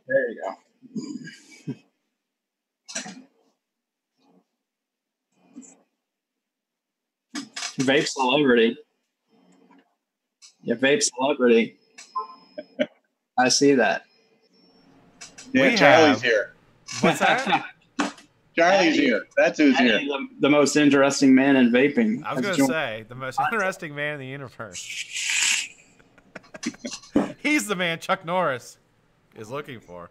There you go. Vape celebrity. Yeah, vape celebrity. I see that. Yeah, Charlie's here. What's that? Charlie's here. That's who's here. The most interesting man in vaping. I was going to say, the most interesting man in the universe. He's the man Chuck Norris is looking for.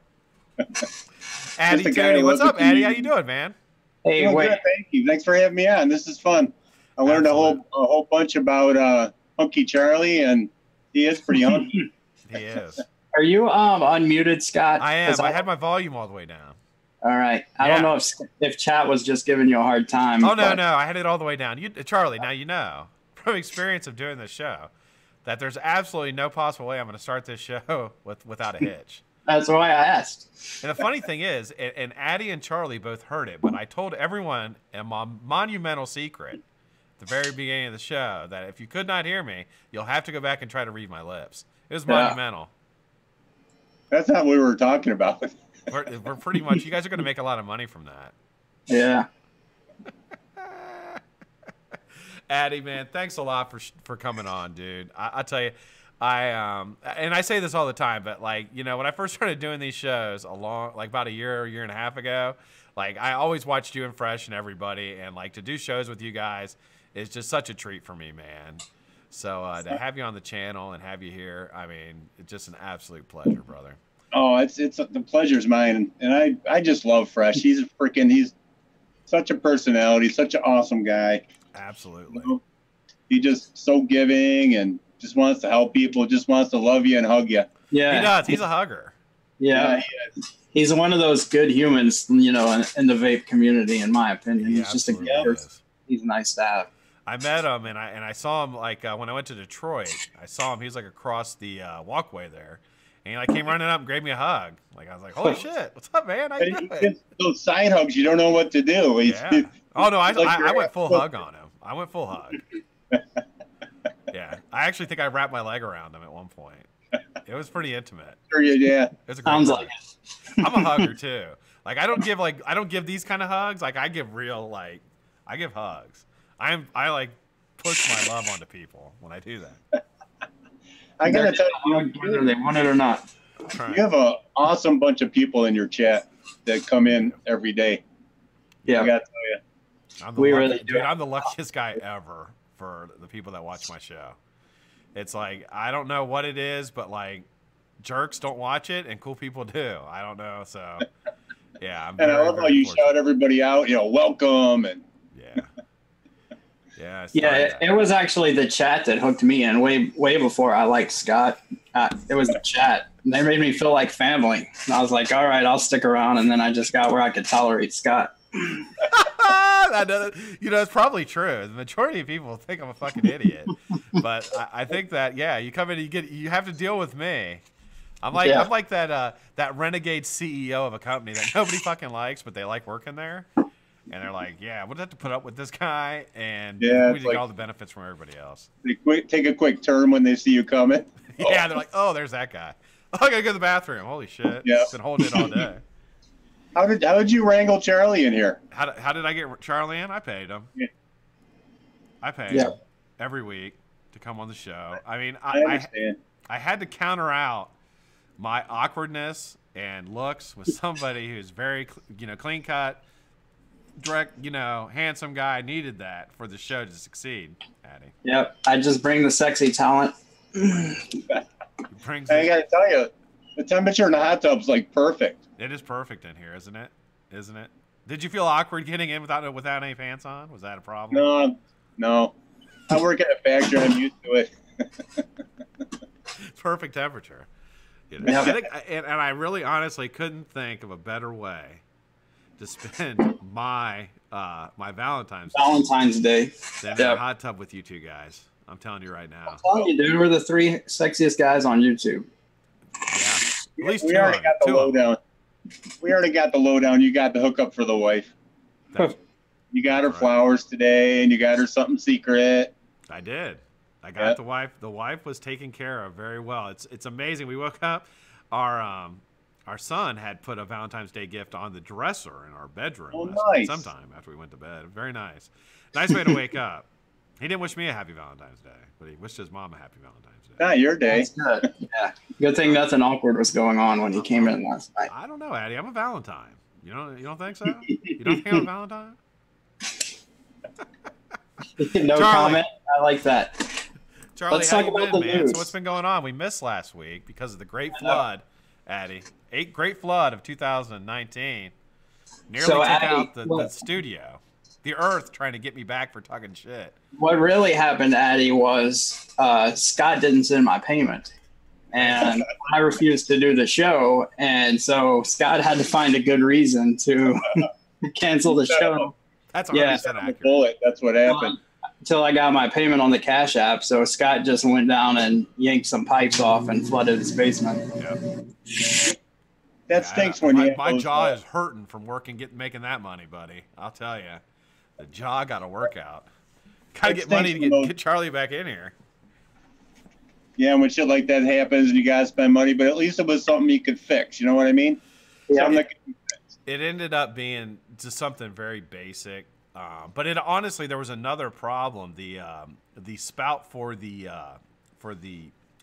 Addy Tuney. What's up, Addy? How you doing, man? Hey, wait. Good, thank you. Thanks for having me on. This is fun. I learned a whole bunch about Hunky Charlie, and he is pretty hunky. He is. Are you unmuted, Scott? I am. I had my volume all the way down. All right. I don't know if chat was just giving you a hard time. Oh, no. I had it all the way down. Charlie, now you know from experience of doing this show that there's absolutely no possible way I'm going to start this show without a hitch. That's why I asked. And the funny thing is, and Addy and Charlie both heard it, but I told everyone a monumental secret at the very beginning of the show that if you could not hear me, you'll have to go back and try to read my lips. It was monumental. That's not what we were talking about. We're pretty much, you guys are going to make a lot of money from that. Yeah. Addy, man, thanks a lot for coming on, dude. I tell you, and I say this all the time, but like, you know, when I first started doing these shows about a year and a half ago, like I always watched you and Fresh and everybody, and like to do shows with you guys is just such a treat for me, man. So to have you on the channel and have you here, I mean, it's just an absolute pleasure, brother. Oh, the pleasure's mine, and I just love Fresh. He's such a personality, such an awesome guy. Absolutely. You know, he's just so giving and just wants to help people, just wants to love you and hug you. Yeah, he does. He's a hugger. Yeah, he is. He's one of those good humans, you know, in the vape community, in my opinion. He's just a good person. He's nice to have. I met him, and I saw him like when I went to Detroit. I saw him. He was like across the walkway there, and he like came running up and gave me a hug. Like I was like, "Holy shit, what's up, man? How you doing?" Those side hugs, you don't know what to do. Yeah. Oh no, I went full hug on him. I went full hug. Yeah, I actually think I wrapped my leg around him at one point. It was pretty intimate. Sure, yeah. It was a great Sounds hug. like it. I'm a hugger too. Like I don't give these kind of hugs. Like I give I give hugs. I like push my love onto people when I do that. I gotta tell you, whether they want it or not. You have an awesome bunch of people in your chat that come in every day. Yeah, I gotta tell you, I'm the luckiest guy ever for the people that watch my show. It's like I don't know what it is, but like jerks don't watch it and cool people do. I don't know, so yeah. And I love how you shout everybody out. You know, welcome and yeah. Yeah, it was actually the chat that hooked me in way before I liked Scott. It was the chat. They made me feel like family. And I was like, all right, I'll stick around. And then I just got where I could tolerate Scott. You know, it's probably true. The majority of people think I'm a fucking idiot. But I think that, yeah, you come in, you have to deal with me. I'm like that renegade CEO of a company that nobody fucking likes, but they like working there. And they're like, yeah, we'll have to put up with this guy, and we get all the benefits from everybody else. They take a quick turn when they see you coming. Yeah, they're like, oh, there's that guy. Oh, I gotta go to the bathroom. Holy shit. Yeah. Been holding it all day. How did you wrangle Charlie in here? How did I get Charlie in? I paid him. Yeah. I paid him every week to come on the show. I mean, I had to counter out my awkwardness and looks with somebody who's very, clean cut, direct, handsome guy. Needed that for the show to succeed, Addy. Yep, I just bring the sexy talent. I gotta tell you, the temperature in the hot tub's like perfect. It is perfect in here, isn't it? Isn't it? Did you feel awkward getting in without any pants on? Was that a problem? No. I work at a factory. I'm used to it. Perfect temperature. I think, and I really honestly couldn't think of a better way to spend my Valentine's Day than in a hot tub with you two guys. I'm telling you right now. I'm telling you, dude, we're the 3 sexiest guys on YouTube. Yeah, at least we already got the lowdown. We already got the lowdown. You got the hookup for the wife. You got her flowers today, and you got her something secret. I did. I got the wife. The wife was taken care of very well. It's amazing. We woke up. Our our son had put a Valentine's Day gift on the dresser in our bedroom Oh, last night, nice. sometime after we went to bed. Very nice. Nice way to wake up. He didn't wish me a happy Valentine's Day, but he wished his mom a happy Valentine's Day. Not your day. That's good. Yeah. Good thing nothing awkward was going on when he came in last night. I don't know, Addy. I'm a Valentine. You don't think so? You don't think I'm a Valentine? No Charlie. comment. I like that. Charlie, Let's how talk you about been, the man? news. So what's been going on? We missed last week because of the Great Flood, Addy. Great Flood of 2019. Nearly So, took Addy, out the studio. The earth trying to get me back for talking shit. What really happened, Addy, was Scott didn't send my payment. And I refused to do the show. And so Scott had to find a good reason to cancel the show. That's 100% Yeah. accurate. Bullet. That's what happened. Until I got my payment on the Cash App. So Scott just went down and yanked some pipes off and flooded his basement. Yeah. That stinks when you. My jaw is hurting from making that money, buddy. I'll tell you, the jaw got to work out. Got to get money to get Charlie back in here. Yeah, when shit like that happens and you gotta spend money, but at least it was something you could fix. You know what I mean? Yeah. Something that could be fixed. It ended up being just something very basic, but it honestly there was another problem. The spout for the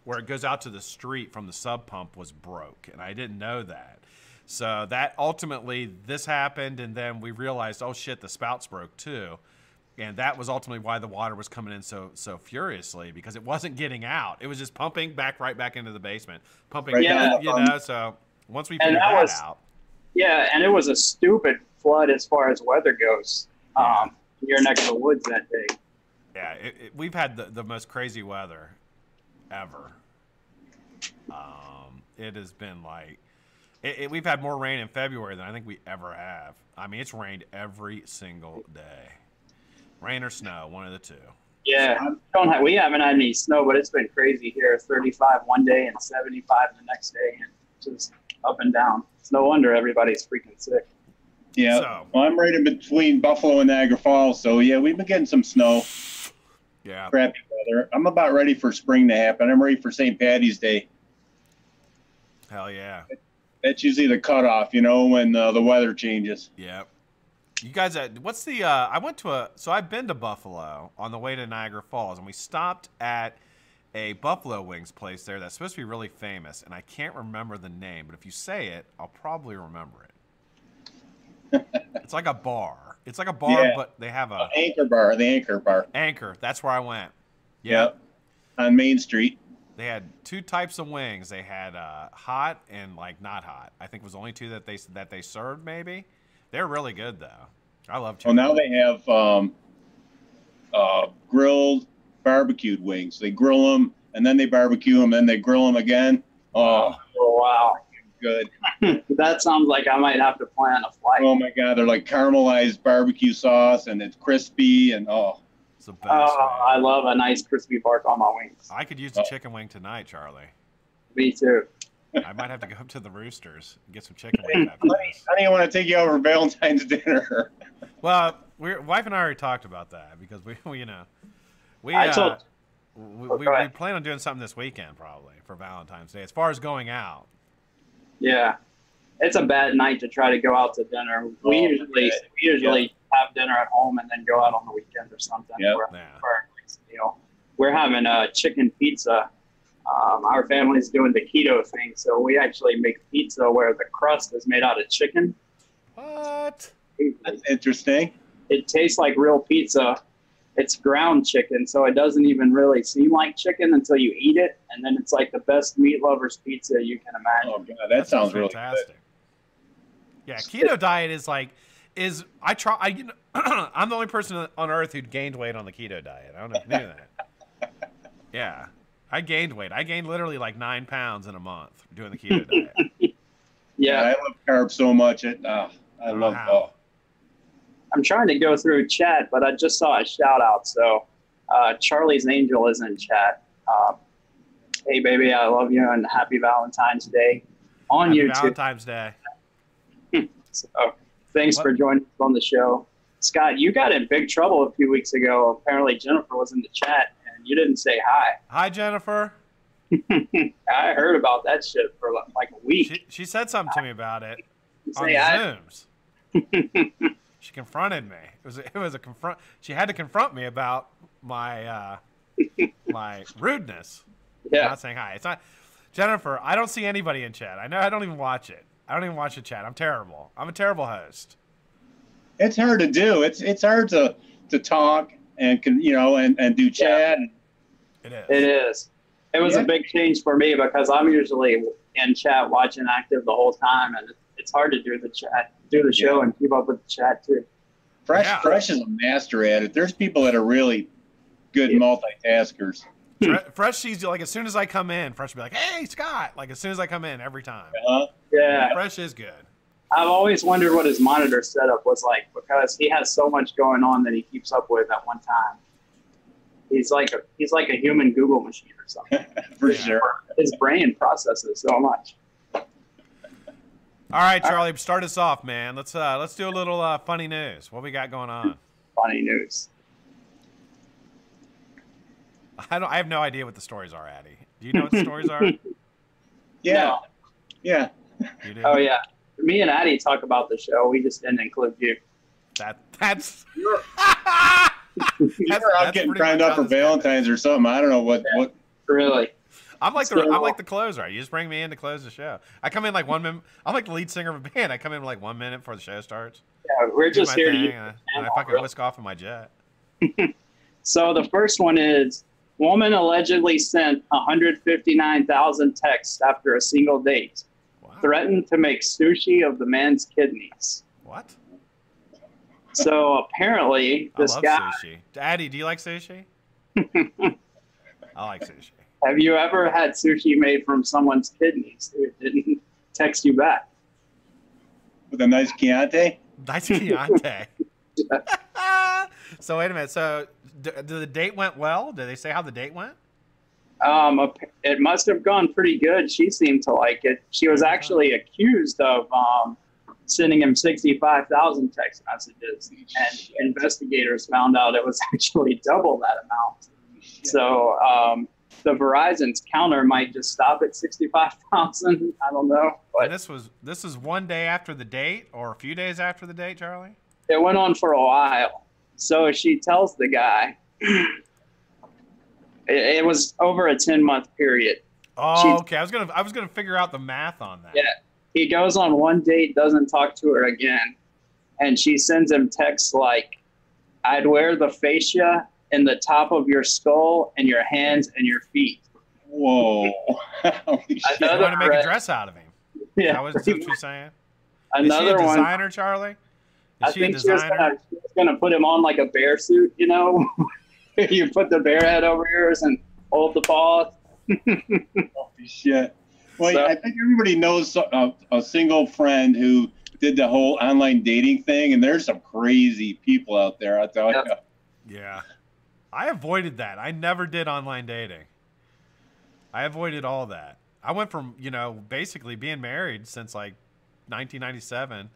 where it goes out to the street from the sub pump was broke, and I didn't know that. So that ultimately this happened, and then we realized, oh shit, the spout's broke too, and that was ultimately why the water was coming in so furiously, because it wasn't getting out. It was just pumping right back into the basement, pumping. Right down, down. So once we figured that that was- out. Yeah, and it was a stupid flood as far as weather goes. You're next to the woods that day. Yeah, we've had the most crazy weather ever. It has been like we've had more rain in February than I think we ever have. I mean, it's rained every single day, rain or snow, one of the two. Yeah, we haven't had any snow, but it's been crazy here. 35 one day and 75 the next day, and just up and down. It's no wonder everybody's freaking sick. Yeah. So- Well, I'm right in between Buffalo and Niagara Falls, so yeah, we've been getting some snow, Yeah, crappy weather. I'm about ready for spring to happen. I'm ready for St. Patty's Day. hell yeah, That's usually the cutoff, you know, when the weather changes. yeah. You guys, what's the? I went to so I've been to Buffalo on the way to Niagara Falls, and we stopped at a buffalo wings place there that's supposed to be really famous, and I can't remember the name, but if you say it, I'll probably remember it. It's like a bar. It's like a bar, Yeah. but they have a The Anchor Bar. Anchor. That's where I went. Yep. On Main Street. They had two types of wings. They had hot and like not hot. I think it was the only two that they served. Maybe they're really good though. I love. Well, now they have grilled, barbecued wings. They grill them and then they barbecue them, and they grill them again. Oh, Oh, wow. good. That sounds like I might have to plan a flight. Oh my God, they're like caramelized barbecue sauce, and it's crispy, and It's the best. Oh, I man. love a nice crispy bark on my wings. I could use a chicken wing tonight, Charlie. Me too. I might have to go up to the Roosters and get some chicken wings after this. I didn't want to take you over for Valentine's dinner. Well, wife and I already talked about that because we you know, we I told- we go ahead. plan on doing something this weekend probably for Valentine's Day. As far as going out, Yeah. It's a bad night to try to go out to dinner. We Oh, usually have dinner at home and then go out on the weekend or something Yep. for a Yeah. nice meal. We're having a chicken pizza. Our family's doing the keto thing, so we actually make pizza where the crust is made out of chicken. what? That's interesting. It tastes like real pizza. It's ground chicken, so it doesn't even really seem like chicken until you eat it, and then it's like the best meat lover's pizza you can imagine. Oh God, that sounds really fantastic. Yeah, keto diet is like you know, I'm the only person on earth who gained weight on the keto diet. I don't know if you knew that. Yeah, I gained weight. I gained literally like 9 pounds in a month doing the keto diet. good. Yeah, I love carbs so much. I love. Wow. I'm trying to go through chat, but I just saw a shout out. So Charlie's Angel is in chat. Hey, baby, I love you, and happy Valentine's Day on Happy YouTube. Valentine's Day. So thanks What? for joining us on the show. Scott, you got in big trouble a few weeks ago. Apparently Jennifer was in the chat, and you didn't say hi. Hi, Jennifer. I heard about that shit for like a week. She said something to me about it on Say, Zooms. She confronted me. It was a confront. She had to confront me about my my rudeness. Yeah. Not saying hi. It's not Jennifer. I don't see anybody in chat. I know. I don't even watch it. I don't even watch the chat. I'm terrible. I'm a terrible host. It's hard to do. It's hard to talk and and do chat. It is. It is. It was a big change for me because I'm usually in chat watching active the whole time, and it's hard to do the show and keep up with the chat too. Fresh is a master at it. There's people that are really good multitaskers. Fresh sees you like as soon as I come in. Fresh will be like, "Hey, Scott!" Like as soon as I come in, every time. Yeah. Fresh is good. I've always wondered what his monitor setup was like because he has so much going on that he keeps up with at one time. He's like a human Google machine or something. For sure. His brain processes so much. All right, Charlie, start us off, man. Let's do a little funny news. What we got going on? Funny news. I have no idea what the stories are, Addy. Do you know what the stories are? Yeah. No. Yeah. You do? Oh yeah. Me and Addy talk about the show. We just didn't include you. That's You're out getting signed up for Valentine's or something. I don't know what. Really. I'm like the closer. You just bring me in to close the show. I come in like 1 minute. I'm like the lead singer of a band. I come in like 1 minute before the show starts. Yeah, we're just here to and I fucking whisk off in my jet. So the first one is woman allegedly sent 159,000 texts after a single date. Wow. Threatened to make sushi of the man's kidneys. What? So apparently this I love guy. sushi. Addy, do you like sushi? I like sushi. Have you ever had sushi made from someone's kidneys who didn't text you back? With a nice Chianti? Nice Chianti. So wait a minute. So the date went well? Did they say how the date went? It must have gone pretty good. She seemed to like it. She was actually accused of sending him 65,000 text messages, and investigators found out it was actually double that amount. So the Verizon's counter might just stop at 65,000. I don't know. But this was 1 day after the date, or a few days after the date, Charlie? It went on for a while. So she tells the guy, it was over a 10-month period. Oh, okay. I was gonna figure out the math on that. Yeah. He goes on one date, doesn't talk to her again, and she sends him texts like, "I'd wear the fascia in the top of your skull and your hands and your feet." Whoa. You want to make a dress out of him. Yeah. That was what you're saying? Another is she a one. designer, Charlie? I think she was gonna put him on like a bear suit, you know? You put the bear head over yours and hold the paws. Holy shit. Well, I think everybody knows a single friend who did the whole online dating thing, and there's some crazy people out there, I tell you. Yeah. I avoided that. I never did online dating. I avoided all that. I went from, basically being married since like 1997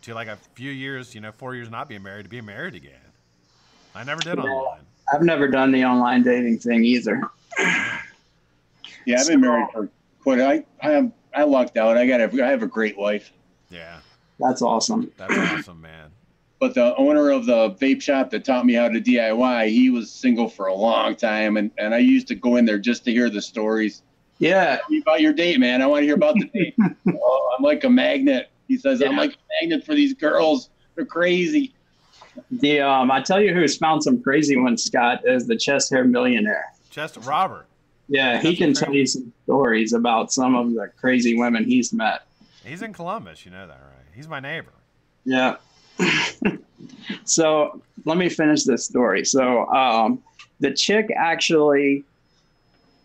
to like a few years, 4 years not being married to being married again. I never did online. I've never done the online dating thing either. Yeah, I've been married for quite. I lucked out. I have a great wife. Yeah, that's awesome. That's awesome, man. But the owner of the vape shop that taught me how to DIY, he was single for a long time, and I used to go in there just to hear the stories. Yeah. Tell me about your date, man. I want to hear about the date. Oh, I'm like a magnet. He says, I'm like a magnet for these girls. They're crazy. I tell you who's found some crazy ones, Scott, is the chest hair millionaire. Robert. Yeah, he can tell you some stories about some of the crazy women he's met. He's in Columbus, you know that, right? He's my neighbor. Yeah. So let me finish this story. So the chick actually,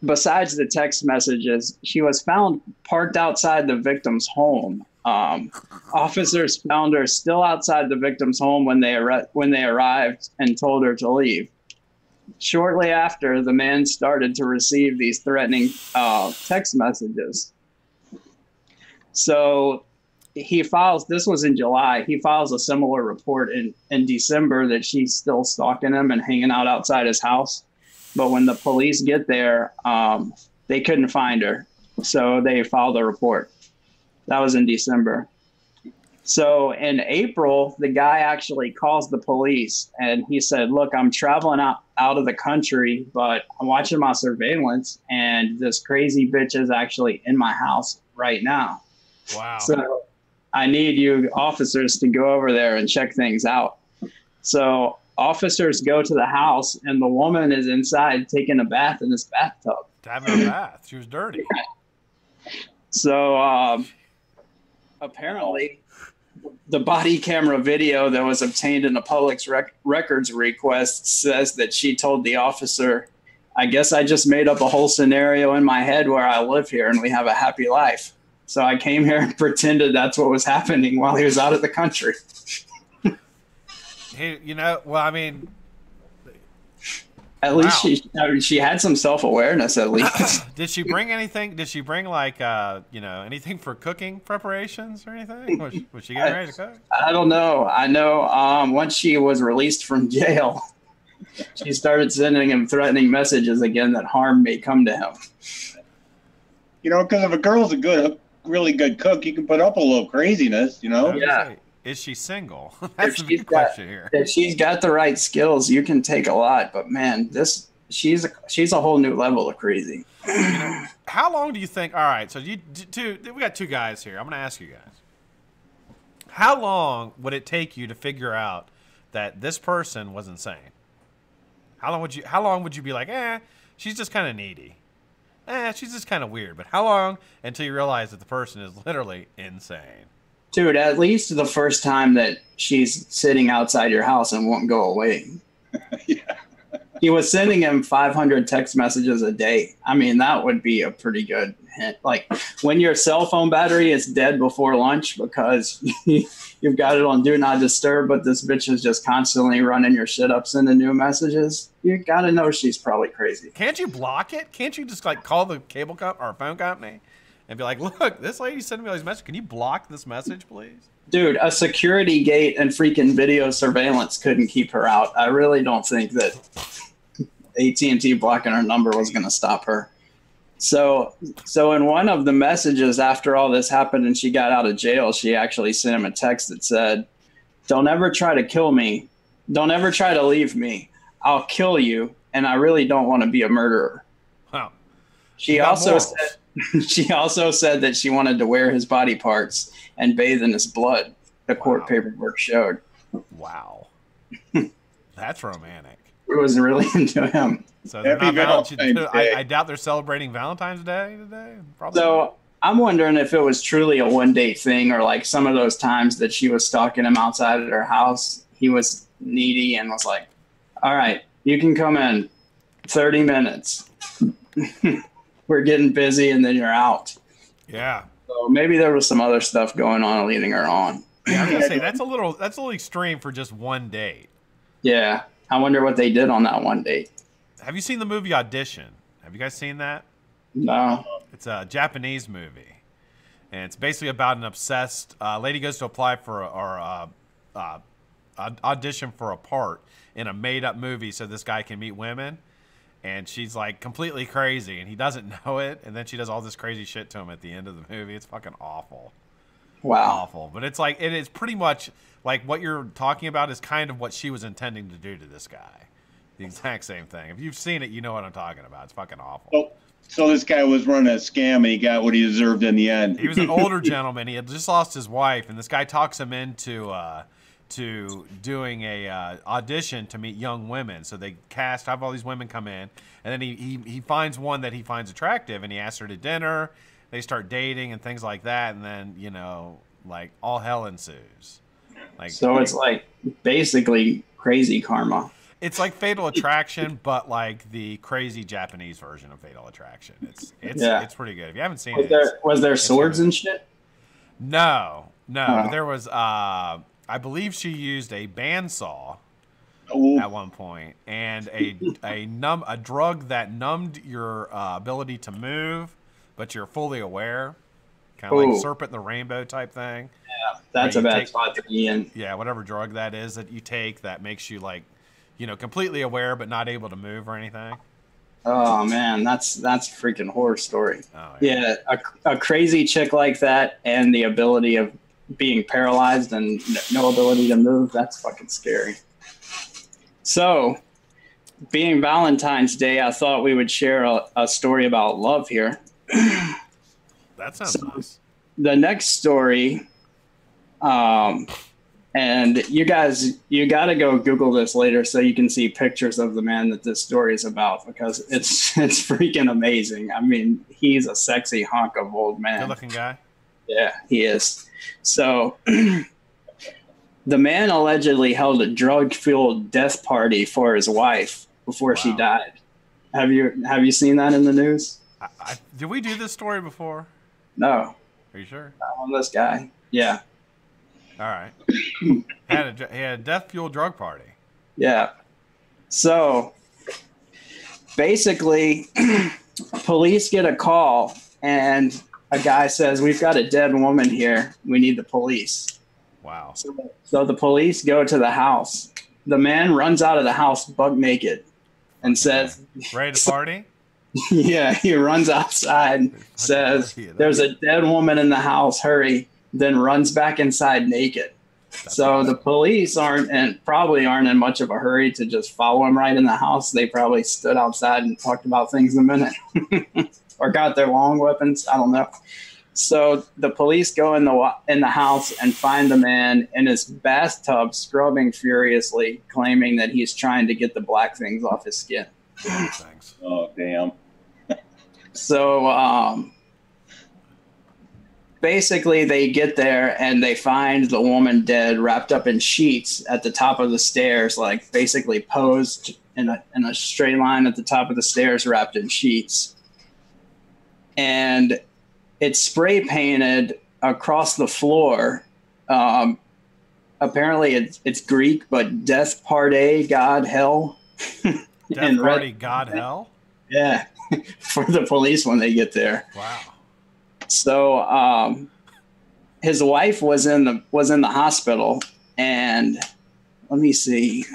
besides the text messages, she was found parked outside the victim's home. Officers found her still outside the victim's home when they arrived and told her to leave. Shortly after, the man started to receive these threatening text messages. So this was in July, he files a similar report in December that she's still stalking him and hanging out outside his house. But when the police get there, they couldn't find her. So they filed a report. That was in December. So in April, the guy actually calls the police and he said, look, I'm traveling out of the country, but I'm watching my surveillance and this crazy bitch is actually in my house right now. Wow. So I need you officers to go over there and check things out. So officers go to the house and the woman is inside taking a bath in this bathtub. Having a bath. She was dirty. So apparently the body camera video that was obtained in a public records request says that she told the officer, I guess I just made up a whole scenario in my head where I live here and we have a happy life. So I came here and pretended that's what was happening while he was out of the country. Hey, you know, well, I mean, at least she had some self-awareness at least. Did she bring anything? Did she bring like, you know, anything for cooking preparations or anything? Was she getting ready to cook? I don't know. I know once she was released from jail, she started sending him threatening messages again that harm may come to him. You know, because if a girl's a really good cook, you can put up a little craziness, you know? Yeah. Is she single? That's the big question here. If she's got the right skills, you can take a lot. But man, she's a whole new level of crazy. You know, how long do you think? All right, so we got two guys here. I'm going to ask you guys. How long would it take you to figure out that this person was insane? How long would you be like, she's just kind of needy. She's just kind of weird. But how long until you realize that the person is literally insane? Dude, at least the first time that she's sitting outside your house and won't go away. Yeah. He was sending him 500 text messages a day. I mean, that would be a pretty good hint. Like when your cell phone battery is dead before lunch because you've got it on Do Not Disturb, but this bitch is just constantly running your shit up, sending new messages. You got to know she's probably crazy. Can't you block it? Can't you just like call the cable company or phone company and be like, look, this lady sent me all these messages. Can you block this message, please? Dude, a security gate and freaking video surveillance couldn't keep her out. I really don't think that AT&T blocking her number was going to stop her. So in one of the messages after all this happened and she got out of jail, she actually sent him a text that said, don't ever try to kill me. Don't ever try to leave me. I'll kill you. And I really don't want to be a murderer. Wow. She also said that she wanted to wear his body parts and bathe in his blood. The court paperwork showed. Wow. That's romantic. It was really into him. So they're not I doubt they're celebrating Valentine's Day today. Probably. So I'm wondering if it was truly a one-day thing or like some of those times that she was stalking him outside of her house. He was needy and was like, all right, you can come in 30 minutes. We're getting busy and then you're out. Yeah. So maybe there was some other stuff going on leading her on. Yeah, I was gonna say that's a little extreme for just one date. Yeah. I wonder what they did on that one date. Have you seen the movie Audition? Have you guys seen that? No. It's a Japanese movie, and it's basically about an obsessed lady goes to apply for audition for a part in a made-up movie so this guy can meet women, and she's like completely crazy, and he doesn't know it, and then she does all this crazy shit to him at the end of the movie. It's fucking awful. Wow. Awful. But it's like, it is pretty much like what you're talking about is kind of what she was intending to do to this guy. The exact same thing. If you've seen it, you know what I'm talking about. It's fucking awful. So this guy was running a scam and he got what he deserved in the end. He was an older gentleman. He had just lost his wife, and this guy talks him into doing a audition to meet young women. So they have all these women come in, and then he finds one that he finds attractive, and he asks her to dinner. They start dating and things like that, and then, you know, like all hell ensues. Like, so it's like basically crazy karma. It's like Fatal Attraction, but like the crazy Japanese version of Fatal Attraction. It's pretty good. If you haven't seen it, was there swords and shit? No. But there was. I believe she used a bandsaw at one point, and a drug that numbed your ability to move, but you're fully aware, kind of like Serpent in the Rainbow type thing. Yeah, that's a bad spot to be in. Yeah, whatever drug that is that you take that makes you like, you know, completely aware but not able to move or anything. Oh man, that's a freaking horror story. Oh, yeah, a crazy chick like that and the ability of being paralyzed and no ability to move, that's fucking scary. So, being Valentine's Day, I thought we would share a story about love here. That sounds nice. The next story, and you guys, you got to go Google this later so you can see pictures of the man that this story is about, because it's freaking amazing. I mean, he's a sexy hunk of old man. Good looking guy. Yeah, he is. So the man allegedly held a drug-fueled death party for his wife before she died. Have you seen that in the news? Did we do this story before? No. Are you sure? Not on this guy. Yeah. All right. He had a death-fueled drug party. Yeah. So basically, police get a call and a guy says, "We've got a dead woman here. We need the police." Wow. So the police go to the house. The man runs out of the house buck naked and says, "Ready to party?" Yeah, he runs outside, says, "There's a dead woman in the house. Hurry." Then runs back inside naked. So the police probably aren't in much of a hurry to just follow him right in the house. They probably stood outside and talked about things a minute or got their long weapons. I don't know. So the police go in the house and find the man in his bathtub scrubbing furiously, claiming that he's trying to get the black things off his skin. Thanks. Oh, damn. So basically they get there and they find the woman dead, wrapped up in sheets at the top of the stairs, like basically posed in a straight line at the top of the stairs, wrapped in sheets. And it's spray painted across the floor. Apparently it's Greek, but death party, God, hell. Death party, God, hell? Yeah, for the police when they get there. Wow. So his wife was in the hospital, and let me see.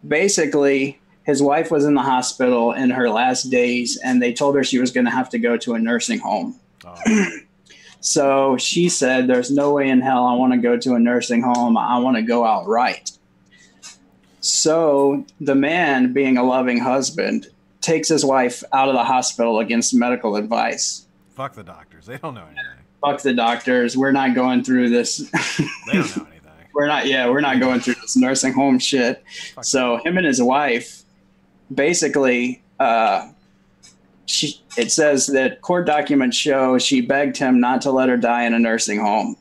Basically, his wife was in the hospital in her last days, and they told her she was going to have to go to a nursing home. Oh. So she said, "There's no way in hell I want to go to a nursing home. I want to go outright." So the man, being a loving husband, takes his wife out of the hospital against medical advice. Fuck the doctors. They don't know anything. Fuck the doctors. We're not going through this. They don't know anything. We're not going through this nursing home shit. Fuck so him and his wife, basically, it says that court documents show she begged him not to let her die in a nursing home.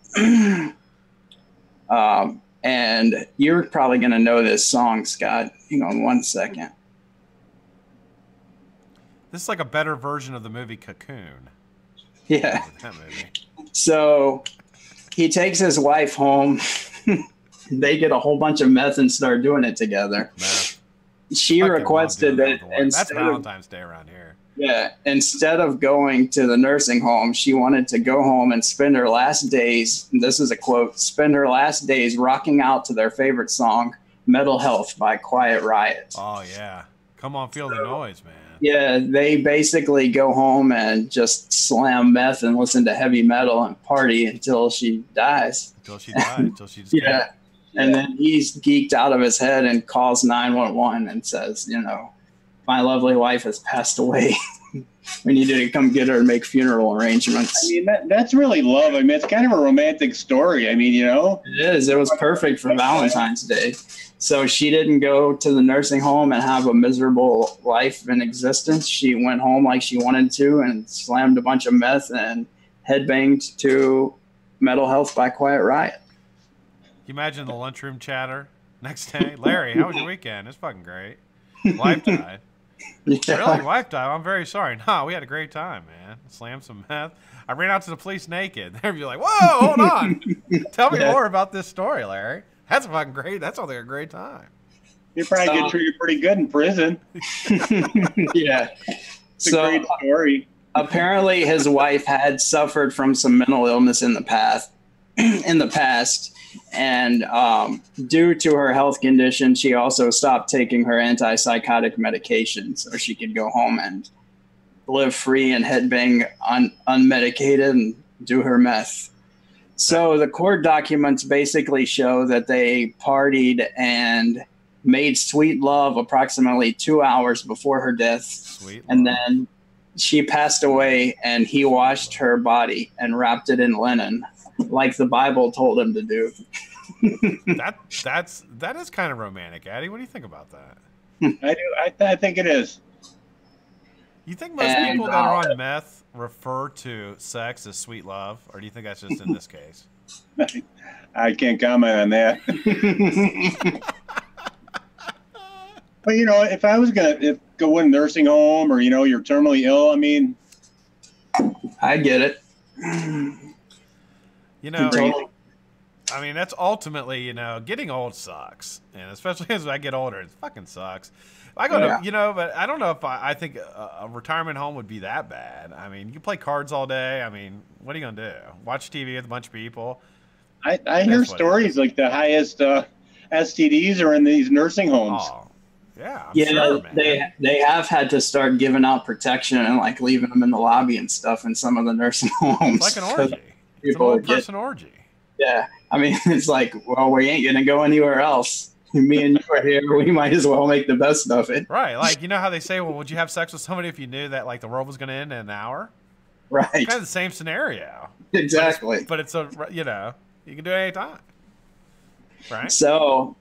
And you're probably going to know this song, Scott. Hang on one second. This is like a better version of the movie Cocoon. Yeah. That movie. So he takes his wife home. They get a whole bunch of meth and start doing it together. Meth. She requested that that's Valentine's Day around here. Yeah. Instead of going to the nursing home, she wanted to go home and spend her last days, and this is a quote, spend her last days rocking out to their favorite song, Mental Health by Quiet Riot. Oh, yeah. Come on, feel the noise, man. Yeah, they basically go home and just slam meth and listen to heavy metal and party until she dies. Until she dies. Until she just yeah. Can't. And then he's geeked out of his head and calls 911 and says, "My lovely wife has passed away. We need you to come get her and make funeral arrangements." I mean, that's really love. I mean, it's kind of a romantic story. I mean, It is. It was perfect for Valentine's Day. So she didn't go to the nursing home and have a miserable life in existence. She went home like she wanted to and slammed a bunch of meth and headbanged to Mental Health by Quiet Riot. You imagine the lunchroom chatter next day? "Larry, how was your weekend?" "It's fucking great." "Wife died." Yeah. "Really? Wife died? I'm very sorry." "No, we had a great time, man. Slammed some meth. I ran out to the police naked." They'd be like, "Whoa, hold on. Tell me more about this story, Larry. That's fucking great. That sounds like a great time." You probably get treated pretty good in prison. Yeah. It's a great story. Apparently his wife had suffered from some mental illness in the past, And due to her health condition, she also stopped taking her antipsychotic medication so she could go home and live free and headbang unmedicated and do her meth. So the court documents basically show that they partied and made sweet love approximately 2 hours before her death. Sweet and love. then she passed away, and he washed her body and wrapped it in linen, like the Bible told him to do. That is kind of romantic, Addy. What do you think about that? I do. I think it is. You think most people that are on meth refer to sex as sweet love, or do you think that's just in this case? I can't comment on that. But you know, if I was gonna go in a nursing home, or you know, you're terminally ill, I mean, I get it. You know, I mean, that's ultimately, you know, getting old sucks, and especially as I get older, it fucking sucks. I go to, you know, but I don't know if I think a retirement home would be that bad. I mean, you play cards all day. I mean, what are you gonna do? Watch TV with a bunch of people? I hear stories like the highest STDs are in these nursing homes. Oh, yeah, I'm yeah, sure, man. they have had to start giving out protection and like leaving them in the lobby and stuff in some of the nursing homes. It's like an orgy. It's an old person orgy. Yeah, I mean, it's like, well, we ain't gonna go anywhere else. Me and you are here. We might as well make the best of it. Right, like, you know how they say, well, would you have sex with somebody if you knew that like the world was gonna end in an hour? Right. It's kind of the same scenario. Exactly. But it's a, you know, you can do it anytime. Right. So,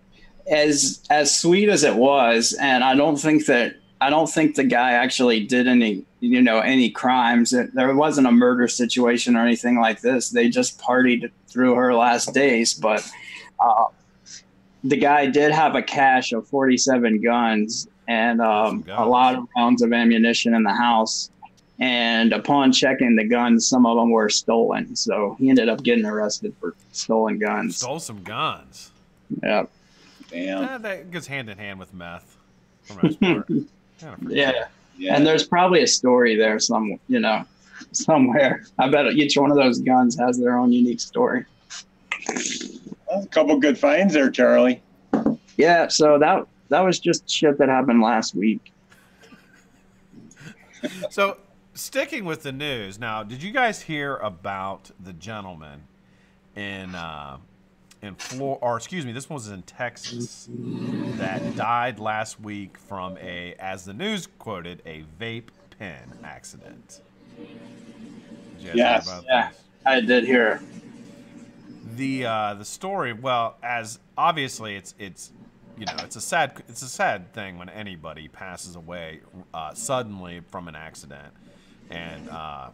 as sweet as it was, and I don't think the guy actually did any crimes. There wasn't a murder situation or anything like this. They just partied through her last days. But the guy did have a cache of 47 guns and a lot of rounds of ammunition in the house. And upon checking the guns, some of them were stolen. So he ended up getting arrested for stolen guns. Stole some guns. Yeah. Damn. That goes hand in hand with meth for most part. Yeah. And there's probably a story there somewhere. I bet each one of those guns has their own unique story. Well, a couple good finds there, Charlie. Yeah, so that was just shit that happened last week. So, sticking with the news, now, did you guys hear about the gentleman in Florida, or excuse me, this one was in Texas, that died last week from as the news quoted, a vape pen accident? Did you guys hear about this? I did hear. The story, well, as obviously it's a sad thing when anybody passes away suddenly from an accident, and I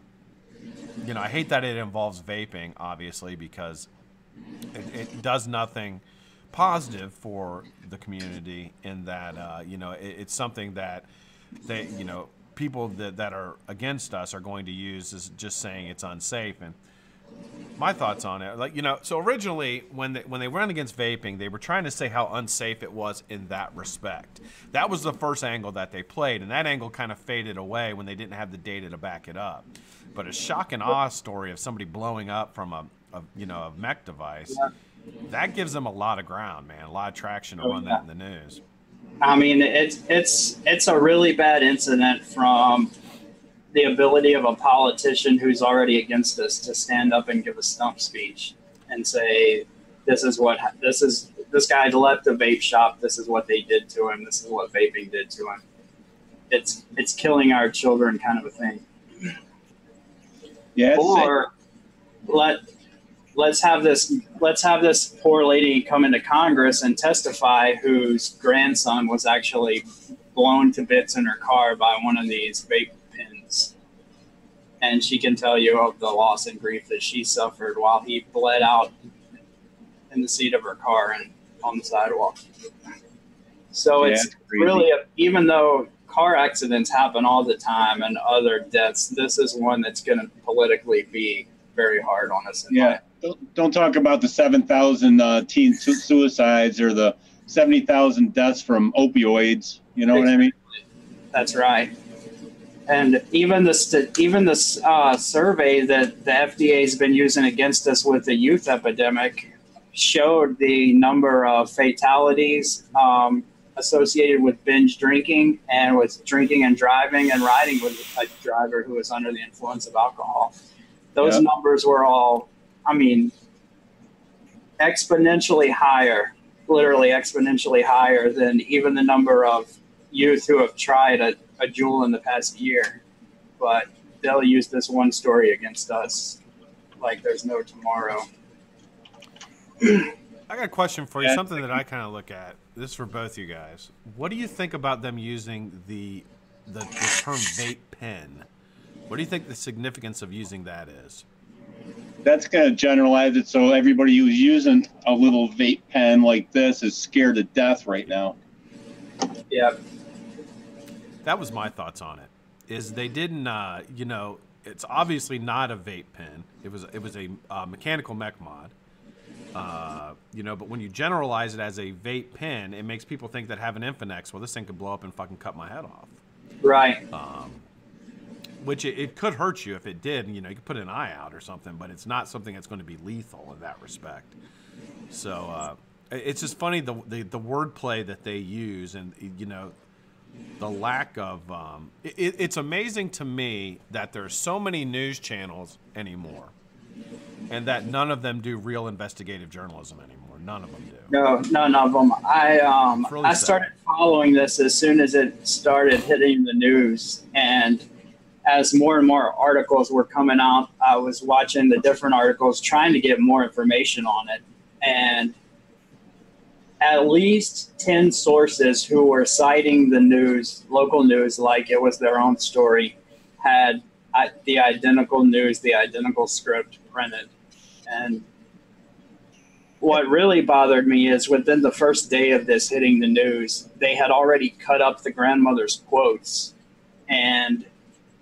hate that it involves vaping, obviously, because it does nothing positive for the community in that it's something that they people that are against us are going to use as just saying it's unsafe. And my thoughts on it, so originally when they went against vaping, they were trying to say how unsafe it was in that respect. That was the first angle that they played, and that angle kind of faded away when they didn't have the data to back it up. But a shock and awe story of somebody blowing up from a mech device, that gives them a lot of ground, man, a lot of traction to run that in the news. I mean, it's a really bad incident from the ability of a politician who's already against us to stand up and give a stump speech and say, this guy left a vape shop. This is what they did to him. This is what vaping did to him. It's killing our children, kind of a thing. Yeah. Or let's have this poor lady come into Congress and testify whose grandson was actually blown to bits in her car by one of these vape pens, and she can tell you of the loss and grief that she suffered while he bled out in the seat of her car and on the sidewalk. So it's really, even though car accidents happen all the time and other deaths, this is one that's going to politically be very hard on us. Don't talk about the 7,000 teen suicides or the 70,000 deaths from opioids. You know what I mean? That's right. And even the survey that the FDA has been using against us with the youth epidemic showed the number of fatalities associated with binge drinking and with drinking and driving and riding with a driver who was under the influence of alcohol. Those numbers were all, I mean, exponentially higher, literally exponentially higher than even the number of youth who have tried a Juul in the past year. But they'll use this one story against us like there's no tomorrow. I got a question for you, something that I kind of look at. This is for both you guys. What do you think about them using the term vape pen? What do you think the significance of using that is? That's going to generalize it, so everybody who's using a little vape pen like this is scared to death right now. Yeah. That was my thoughts on it. Is they didn't, you know, it's obviously not a vape pen. It was a mechanical mech mod. You know, but when you generalize it as a vape pen, it makes people think that having Infinex, well, this thing could blow up and fucking cut my head off. Right. Which it could hurt you if it did. You know, you could put an eye out or something, but it's not something that's going to be lethal in that respect. So it's just funny the wordplay that they use, and you know, the lack of. It's amazing to me that there's so many news channels anymore, and that none of them do real investigative journalism anymore. None of them do. No, none of them. I started following this as soon as it started hitting the news, and as more and more articles were coming out, I was watching the different articles, trying to get more information on it. And at least 10 sources who were citing the news, local news, like it was their own story, had the identical news, the identical script printed. And what really bothered me is within the first day of this hitting the news, they had already cut up the grandmother's quotes. And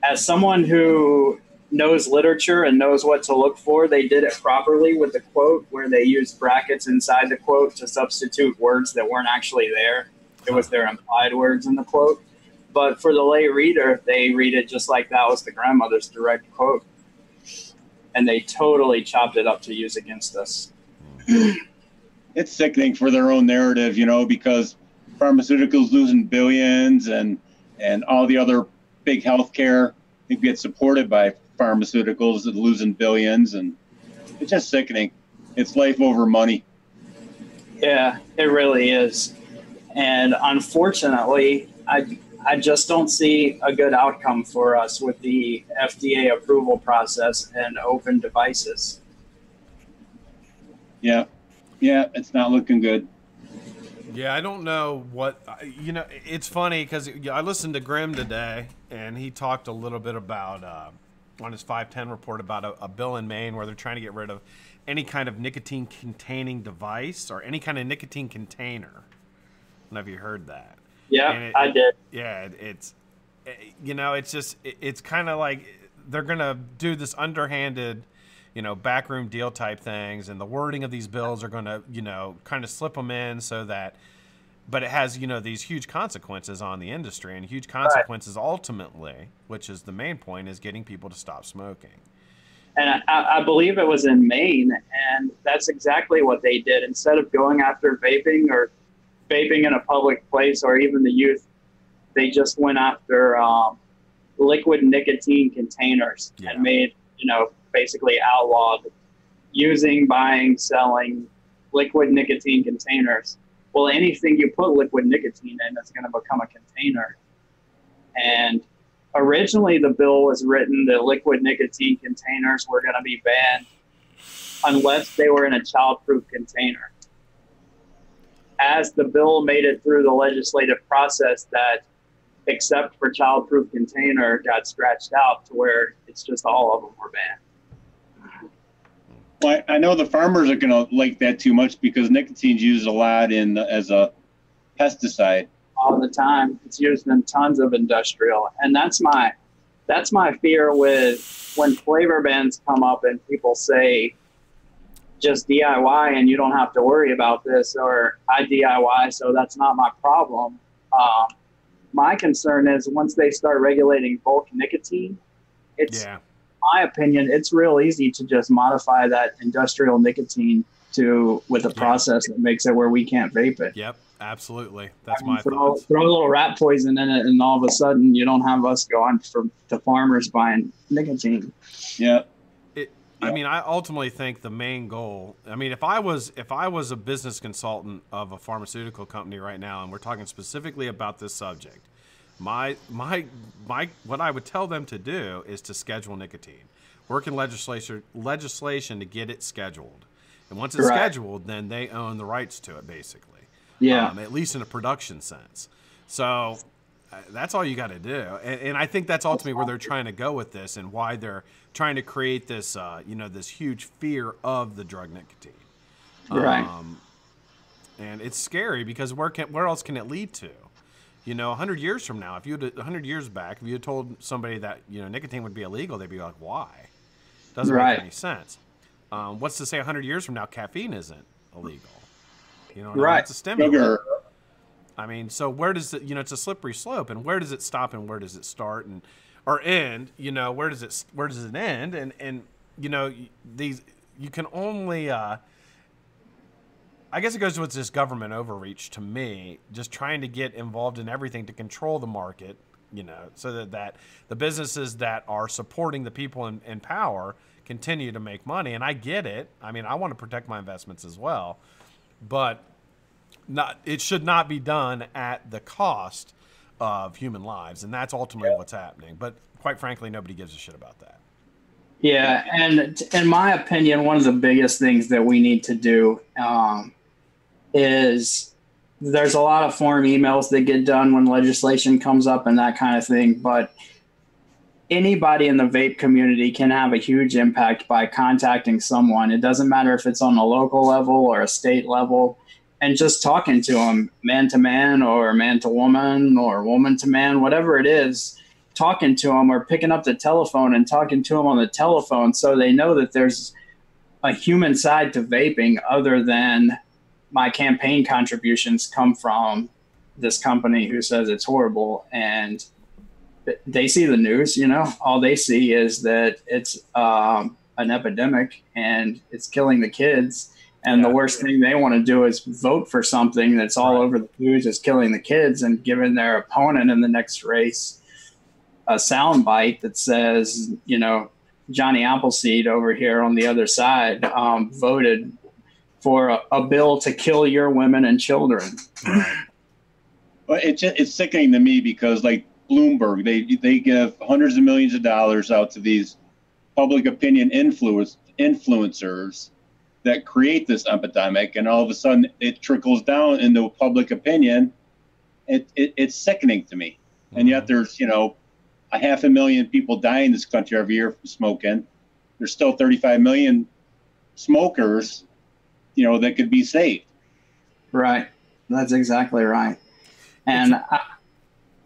as someone who knows literature and knows what to look for, they did it properly with the quote, where they used brackets inside the quote to substitute words that weren't actually there. It was their implied words in the quote. But for the lay reader, they read it just like that was the grandmother's direct quote. And they totally chopped it up to use against us. It's sickening for their own narrative, you know, because pharmaceuticals losing billions and all the other big healthcare get supported by pharmaceuticals that losing billions, and it's just sickening. It's life over money. Yeah, it really is. And unfortunately, I just don't see a good outcome for us with the FDA approval process and open devices. Yeah, it's not looking good. Yeah, I don't know what, you know, it's funny because I listened to Grimm today, and he talked a little bit about, on his 510 report, about a bill in Maine where they're trying to get rid of any kind of nicotine-containing device or any kind of nicotine container. I don't know if you heard that. Yeah, I did. Yeah, it's, you know, it's just, it's kind of like they're going to do this underhanded, you know, backroom deal type things, and the wording of these bills are going to, you know, kind of slip them in so that, but it has, you know, these huge consequences on the industry, and huge consequences ultimately, which is the main point, is getting people to stop smoking. And I believe it was in Maine, and that's exactly what they did. Instead of going after vaping or vaping in a public place or even the youth, they just went after liquid nicotine containers and made, you know, basically outlawed using, buying, selling liquid nicotine containers. Well, anything you put liquid nicotine in is going to become a container. And originally the bill was written that liquid nicotine containers were going to be banned unless they were in a childproof container. As the bill made it through the legislative process, that except for childproof container got scratched out to where it's just all of them were banned. Well, I know the farmers are going to like that too much because nicotine's used a lot as a pesticide. All the time. It's used in tons of industrial. And that's my fear with when flavor bans come up and people say, just DIY and you don't have to worry about this, or I DIY, so that's not my problem. My concern is once they start regulating bulk nicotine, it's, my opinion, it's real easy to just modify that industrial nicotine with a process that makes it where we can't vape it. Yep, absolutely. That's my throw thoughts. a little rat poison in it, and all of a sudden you don't have us going to farmers buying nicotine. Yeah. I mean, I ultimately think the main goal, I mean, if I was a business consultant of a pharmaceutical company right now, and we're talking specifically about this subject, my what I would tell them to do is to schedule nicotine, work in legislation to get it scheduled. And once it's scheduled, then they own the rights to it, basically. Yeah. At least in a production sense. So that's all you got to do. And I think that's ultimately where they're trying to go with this, and why they're trying to create this, this huge fear of the drug nicotine. Right. And it's scary because where else can it lead to? 100 years from now, 100 years back, if you had told somebody that, nicotine would be illegal, they'd be like, why? Doesn't make any sense. What's to say 100 years from now, caffeine isn't illegal? It's a stimulant. I mean, so where does it, it's a slippery slope, and where does it stop and where does it start or end? Where does it end? And you can only, I guess it goes with this government overreach to me, just trying to get involved in everything to control the market, so that the businesses that are supporting the people in power continue to make money. And I get it. I mean, I want to protect my investments as well, but it should not be done at the cost of human lives. And that's ultimately what's happening. But quite frankly, nobody gives a shit about that. Yeah. And in my opinion, one of the biggest things that we need to do is there's a lot of form emails that get done when legislation comes up and that kind of thing. But anybody in the vape community can have a huge impact by contacting someone. It doesn't matter if it's on a local level or a state level, and just talking to them man to man or man to woman or woman to man, whatever it is, talking to them or picking up the telephone and talking to them on the telephone so they know that there's a human side to vaping other than my campaign contributions come from this company who says it's horrible. And they see the news, all they see is that it's an epidemic and it's killing the kids. And the worst thing they want to do is vote for something that's all over the news, is killing the kids, and giving their opponent in the next race a soundbite that says, Johnny Appleseed over here on the other side voted for a bill to kill your women and children. Well, it's sickening to me because, like Bloomberg, they give hundreds of millions of dollars out to these public opinion influencers that create this epidemic, and all of a sudden it trickles down into public opinion. It's sickening to me. And yet there's, 500,000 people die in this country every year from smoking. There's still 35 million smokers, that could be saved. Right. That's exactly right. And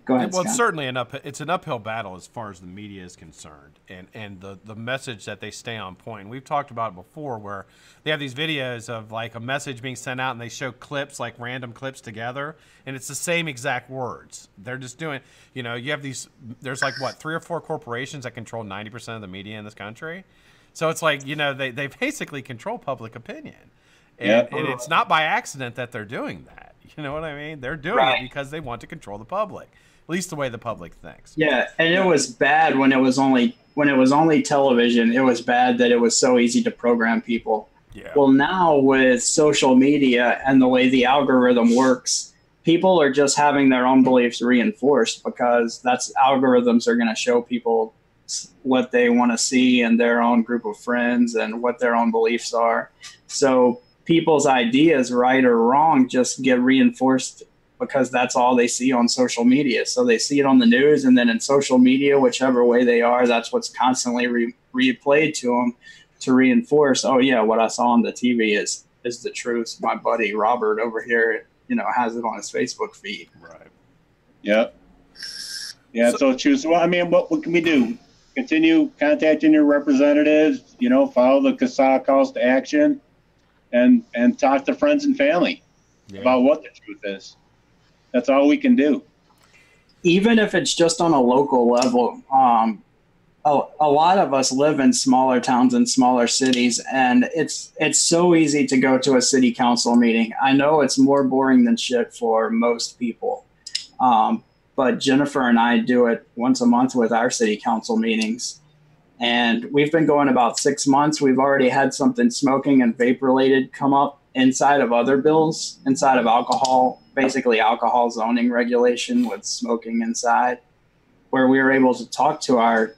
go ahead, well, Scott. It's certainly it's an uphill battle as far as the media is concerned, and the message that they stay on point. We've talked about it before, where they have these videos of like a message being sent out and they show clips, like random clips together, and it's the same exact words. They're just doing, you have there's like 3 or 4 corporations that control 90% of the media in this country. So it's like, they basically control public opinion. And it's not by accident that they're doing that. You know what I mean? They're doing it because they want to control the public, at least the way the public thinks. Yeah, and it was bad when it was only television. It was bad that it was so easy to program people. Yeah. Well, now with social media and the way the algorithm works, people are just having their own beliefs reinforced because algorithms are going to show people what they want to see in their own group of friends and what their own beliefs are. So people's ideas, right or wrong, just get reinforced because that's all they see on social media. So they see it on the news, and then in social media, whichever way they are, that's what's constantly replayed to them to reinforce, oh yeah, what I saw on the TV is the truth. My buddy Robert over here, has it on his Facebook feed. Right. Yep. Yeah, so true. So, I mean, what can we do? Continue contacting your representatives, follow the CASA calls to action, and talk to friends and family about what the truth is. That's all we can do. Even if it's just on a local level, a lot of us live in smaller towns and smaller cities, and it's so easy to go to a city council meeting. I know it's more boring than shit for most people, but Jennifer and I do it once a month with our city council meetings, and we've been going about 6 months. We've already had something smoking and vape related come up inside of other bills, inside of alcohol, basically alcohol zoning regulation with smoking inside, where we were able to talk to our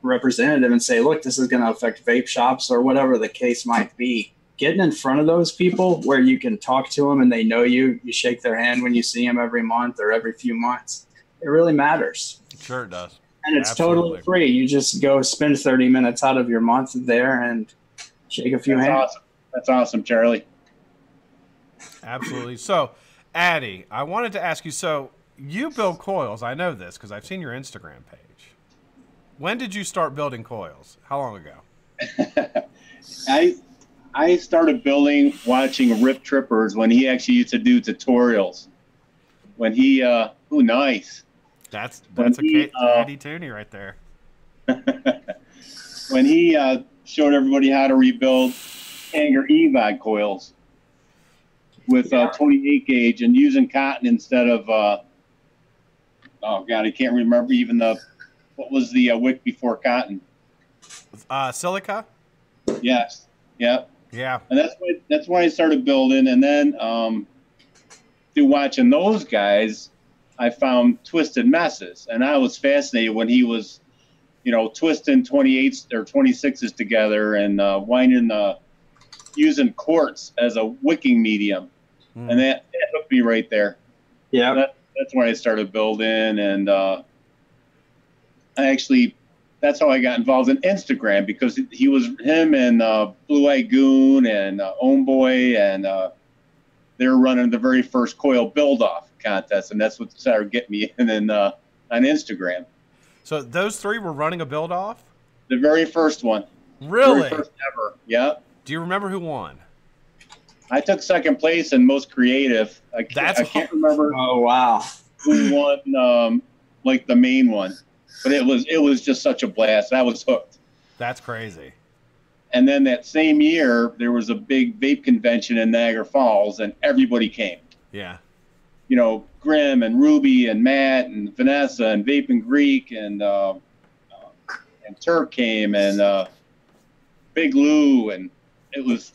representative and say, look, this is going to affect vape shops or whatever the case might be. Getting in front of those people where you can talk to them and they know you shake their hand when you see them every month or every few months, it really matters. Sure it does. And it's Absolutely. totally free. You just go spend 30 minutes out of your month there and shake a few hands. Awesome. That's awesome, Charlie. Absolutely. So, Addy, I wanted to ask you, so you build coils. I know this because I've seen your Instagram page. When did you start building coils? How long ago? I started building watching Rip Trippers when he actually used to do tutorials. When he nice. That's Addy Tuney right there. When he showed everybody how to rebuild Hanger EVOD coils with 28 gauge and using cotton instead of oh god, I can't remember even what was the wick before cotton? Silica? Yes. Yep. Yeah. And that's why I started building. And then through watching those guys, I found Twisted Messes. And I was fascinated when he was, twisting 28s or 26s together and winding using quartz as a wicking medium. And that hooked me right there. Yeah. That's when I started building, and that's how I got involved in Instagram, because him and Blue Eye Goon and Homeboy, and they were running the very first coil build-off contest, and that's what started getting me in on Instagram. So those three were running a build-off? The very first one. Really? Very first ever, yeah. Do you remember who won? I took second place in most creative. I can't remember. Oh, wow. Who won, like the main one. But it was just such a blast. I was hooked. That's crazy. And then that same year, there was a big vape convention in Niagara Falls, and everybody came. Yeah. Grim and Ruby and Matt and Vanessa and Vape and Greek and Turk came, and Big Lou, and it was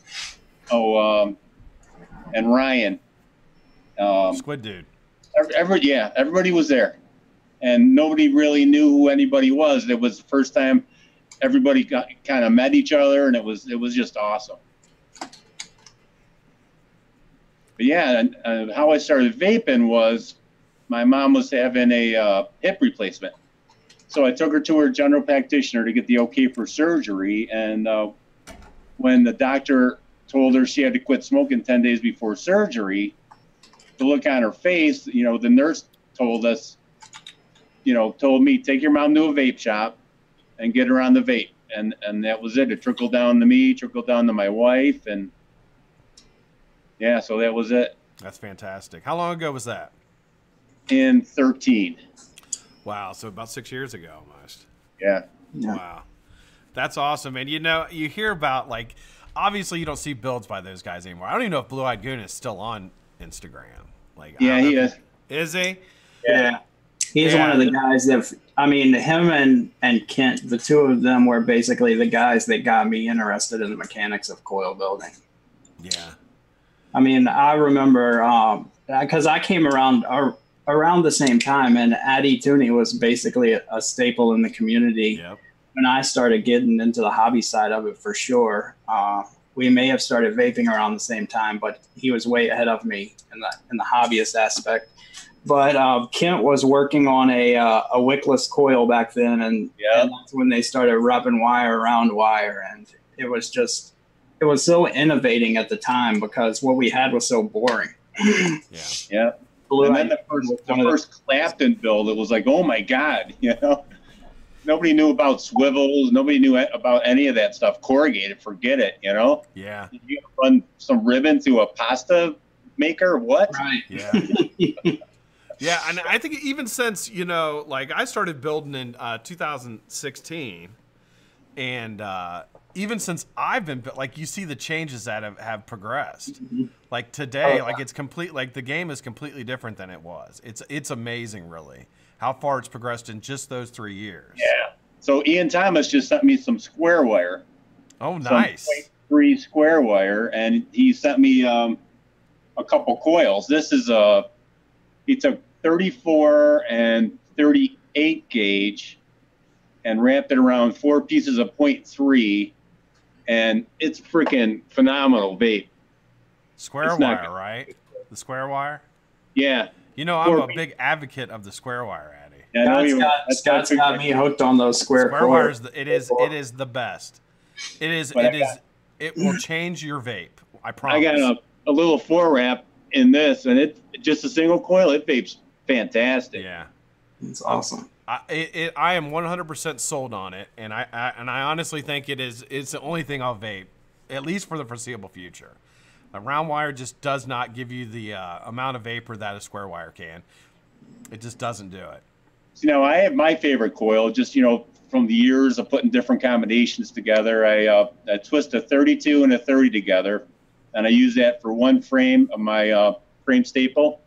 and Ryan. Squid Dude. Everybody was there. And nobody really knew who anybody was. It was the first time everybody kind of met each other, and it was just awesome. But yeah, and how I started vaping was my mom was having a hip replacement. So I took her to her general practitioner to get the okay for surgery. And when the doctor told her she had to quit smoking 10 days before surgery, the look on her face, the nurse told me, take your mom to a vape shop and get her on the vape. And that was it. It trickled down to me, trickled down to my wife. And yeah, so that was it. That's fantastic. How long ago was that? In 13. Wow. So about 6 years ago almost. Yeah. Wow. That's awesome. And you hear about, like, obviously you don't see builds by those guys anymore. I don't even know if Blue Eyed Goon is still on Instagram. Like, yeah, he is. Is he? Yeah. He's one of the guys him and Kent, the two of them were basically the guys that got me interested in the mechanics of coil building. Yeah. I remember because I came around the same time, and Addy Tuney was basically a staple in the community. Yep. When I started getting into the hobby side of it, for sure. We may have started vaping around the same time, but he was way ahead of me in the hobbyist aspect. But Kent was working on a wickless coil back then, and that's when they started wrapping wire around wire, and it was so innovating at the time because what we had was so boring. Yeah. And then the first Clapton build, it was like, oh my God, Nobody knew about swivels. Nobody knew about any of that stuff. Corrugated, forget it, Yeah. You run some ribbon through a pasta maker, what? Right. Yeah. Yeah, and I think even since, you know, like I started building in 2016, and even since I've been, like, you see the changes that have progressed. Like today, like it's complete, like the game is completely different than it was. It's amazing, really, how far it's progressed in just those 3 years. Yeah. So Ian Thomas just sent me some square wire. Oh, nice. 0.3 square wire, and he sent me a couple coils. This is he took 34 and 38 gauge and wrapped it around 4 pieces of 0.3, and it's freaking phenomenal vape. Square wire, right? The square wire? Yeah. You know, I'm a big advocate of the square wire, Addy. Yeah, Scott's got me hooked on those square wires. It is the best. It will change your vape. I promise. I got a little 4-wrap in this, and it just a single coil. It vapes fantastic. Yeah, it's awesome. I am 100% sold on it, and I honestly think it's the only thing I'll vape, at least for the foreseeable future. A round wire just does not give you the amount of vapor that a square wire can. It just doesn't do it. You know, I have my favorite coil, just, you know, from the years of putting different combinations together. I twist a 32 and a 30 together, and I use that for one frame of my frame staple.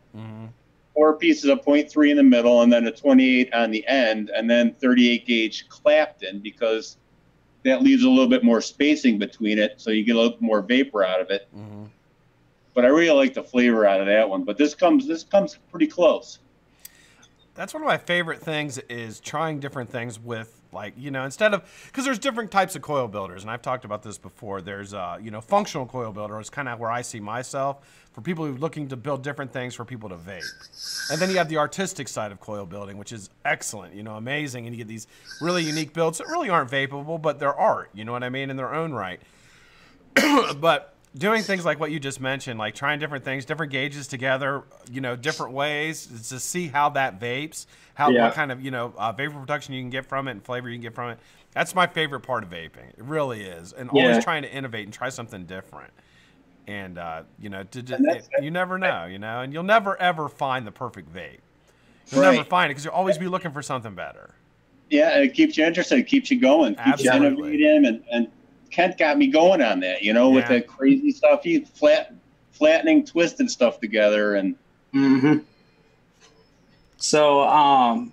4 pieces of 0.3 in the middle, and then a 28 on the end, and then 38 gauge Clapton, because that leaves a little bit more spacing between it, so you get a little more vapor out of it. But I really like the flavor out of that one. But this comes pretty close. That's one of my favorite things, is trying different things with, like, you know, instead of, because there's different types of coil builders, and I've talked about this before. There's, you know, functional coil builder is kind of where I see myself, for people who are looking to build different things for people to vape. And then you have the artistic side of coil building, which is excellent, you know, amazing, and you get these really unique builds that really aren't vapable, but they're art, you know what I mean, in their own right. But doing things like what you just mentioned, like trying different things, different gauges together, you know, different ways to see how that vapes, what kind of, you know, vapor production you can get from it and flavor you can get from it. That's my favorite part of vaping. It really is. And always trying to innovate and try something different. And, you know, you never know, you know, and you'll never, ever find the perfect vape. You'll never find it, because you'll always be looking for something better. Yeah, it keeps you interested. It keeps you going. Keeps you innovating, and Kent got me going on that, you know, with that crazy stuff. He flattening, twisting stuff together, and so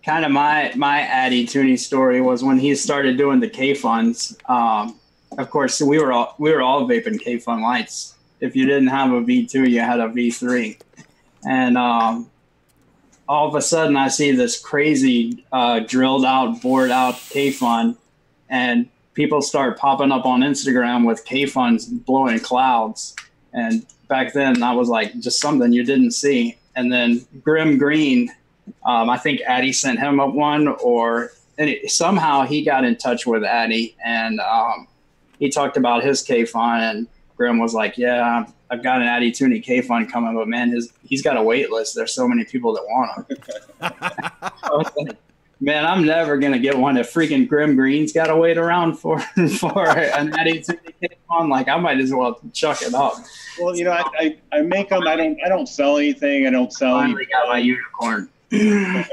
kind of my Addy Tuney story was when he started doing the K funds. Of course, we were all vaping K Fun lights. If you didn't have a V2, you had a V3, and all of a sudden I see this crazy drilled out, bored out K Fun. And people start popping up on Instagram with K-Funds blowing clouds. And back then, that was like just something you didn't see. And then Grim Green, I think Addy sent him up one, somehow he got in touch with Addy, and he talked about his K-Fun. And Grim was like, yeah, I've got an Addy Tuney K-Fun coming, but man, he's got a wait list. There's so many people that want him. I was like, man, I'm never going to get one if freaking Grim Green's got to wait around for an Addy Tuney K-Fun. Like, I might as well chuck it up. Well, you know, I make them. I don't sell anything. I don't sell anything. I got my unicorn. You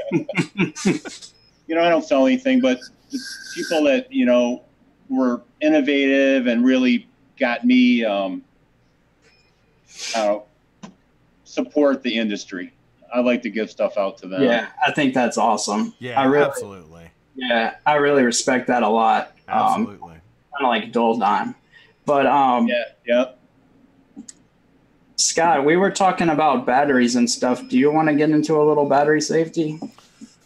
know, I don't sell anything, but people that, you know, were innovative and really got me support the industry. I like to give stuff out to them. Yeah, I think that's awesome. Yeah, absolutely. Yeah, I really respect that a lot. Absolutely. Kind of like Dull Dime. But Scott, we were talking about batteries and stuff. Do you want to get into a little battery safety?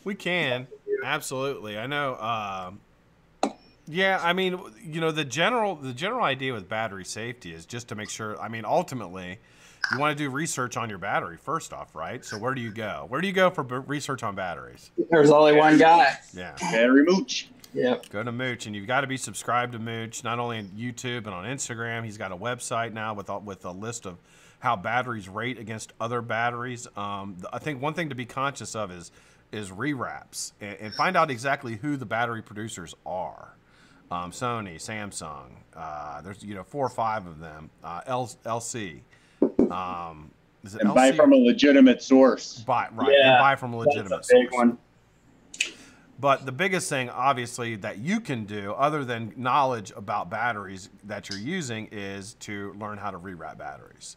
We can. Absolutely. I know. Yeah, I mean, you know, the general idea with battery safety is just to make sure, I mean, ultimately, you want to do research on your battery first off, right? So where do you go? Where do you go for research on batteries? There's only one guy. Yeah. Battery Mooch. Yep. Go to Mooch, and you've got to be subscribed to Mooch, not only on YouTube but on Instagram. He's got a website now with a list of how batteries rate against other batteries. I think one thing to be conscious of is rewraps, and find out exactly who the battery producers are. Sony, Samsung, there's 4 or 5 of them. LC. And buy from a legitimate source. Right. Yeah, and buy from a legitimate that's a big source. One. But the biggest thing, obviously, that you can do, other than knowledge about batteries that you're using, is to learn how to rewrap batteries.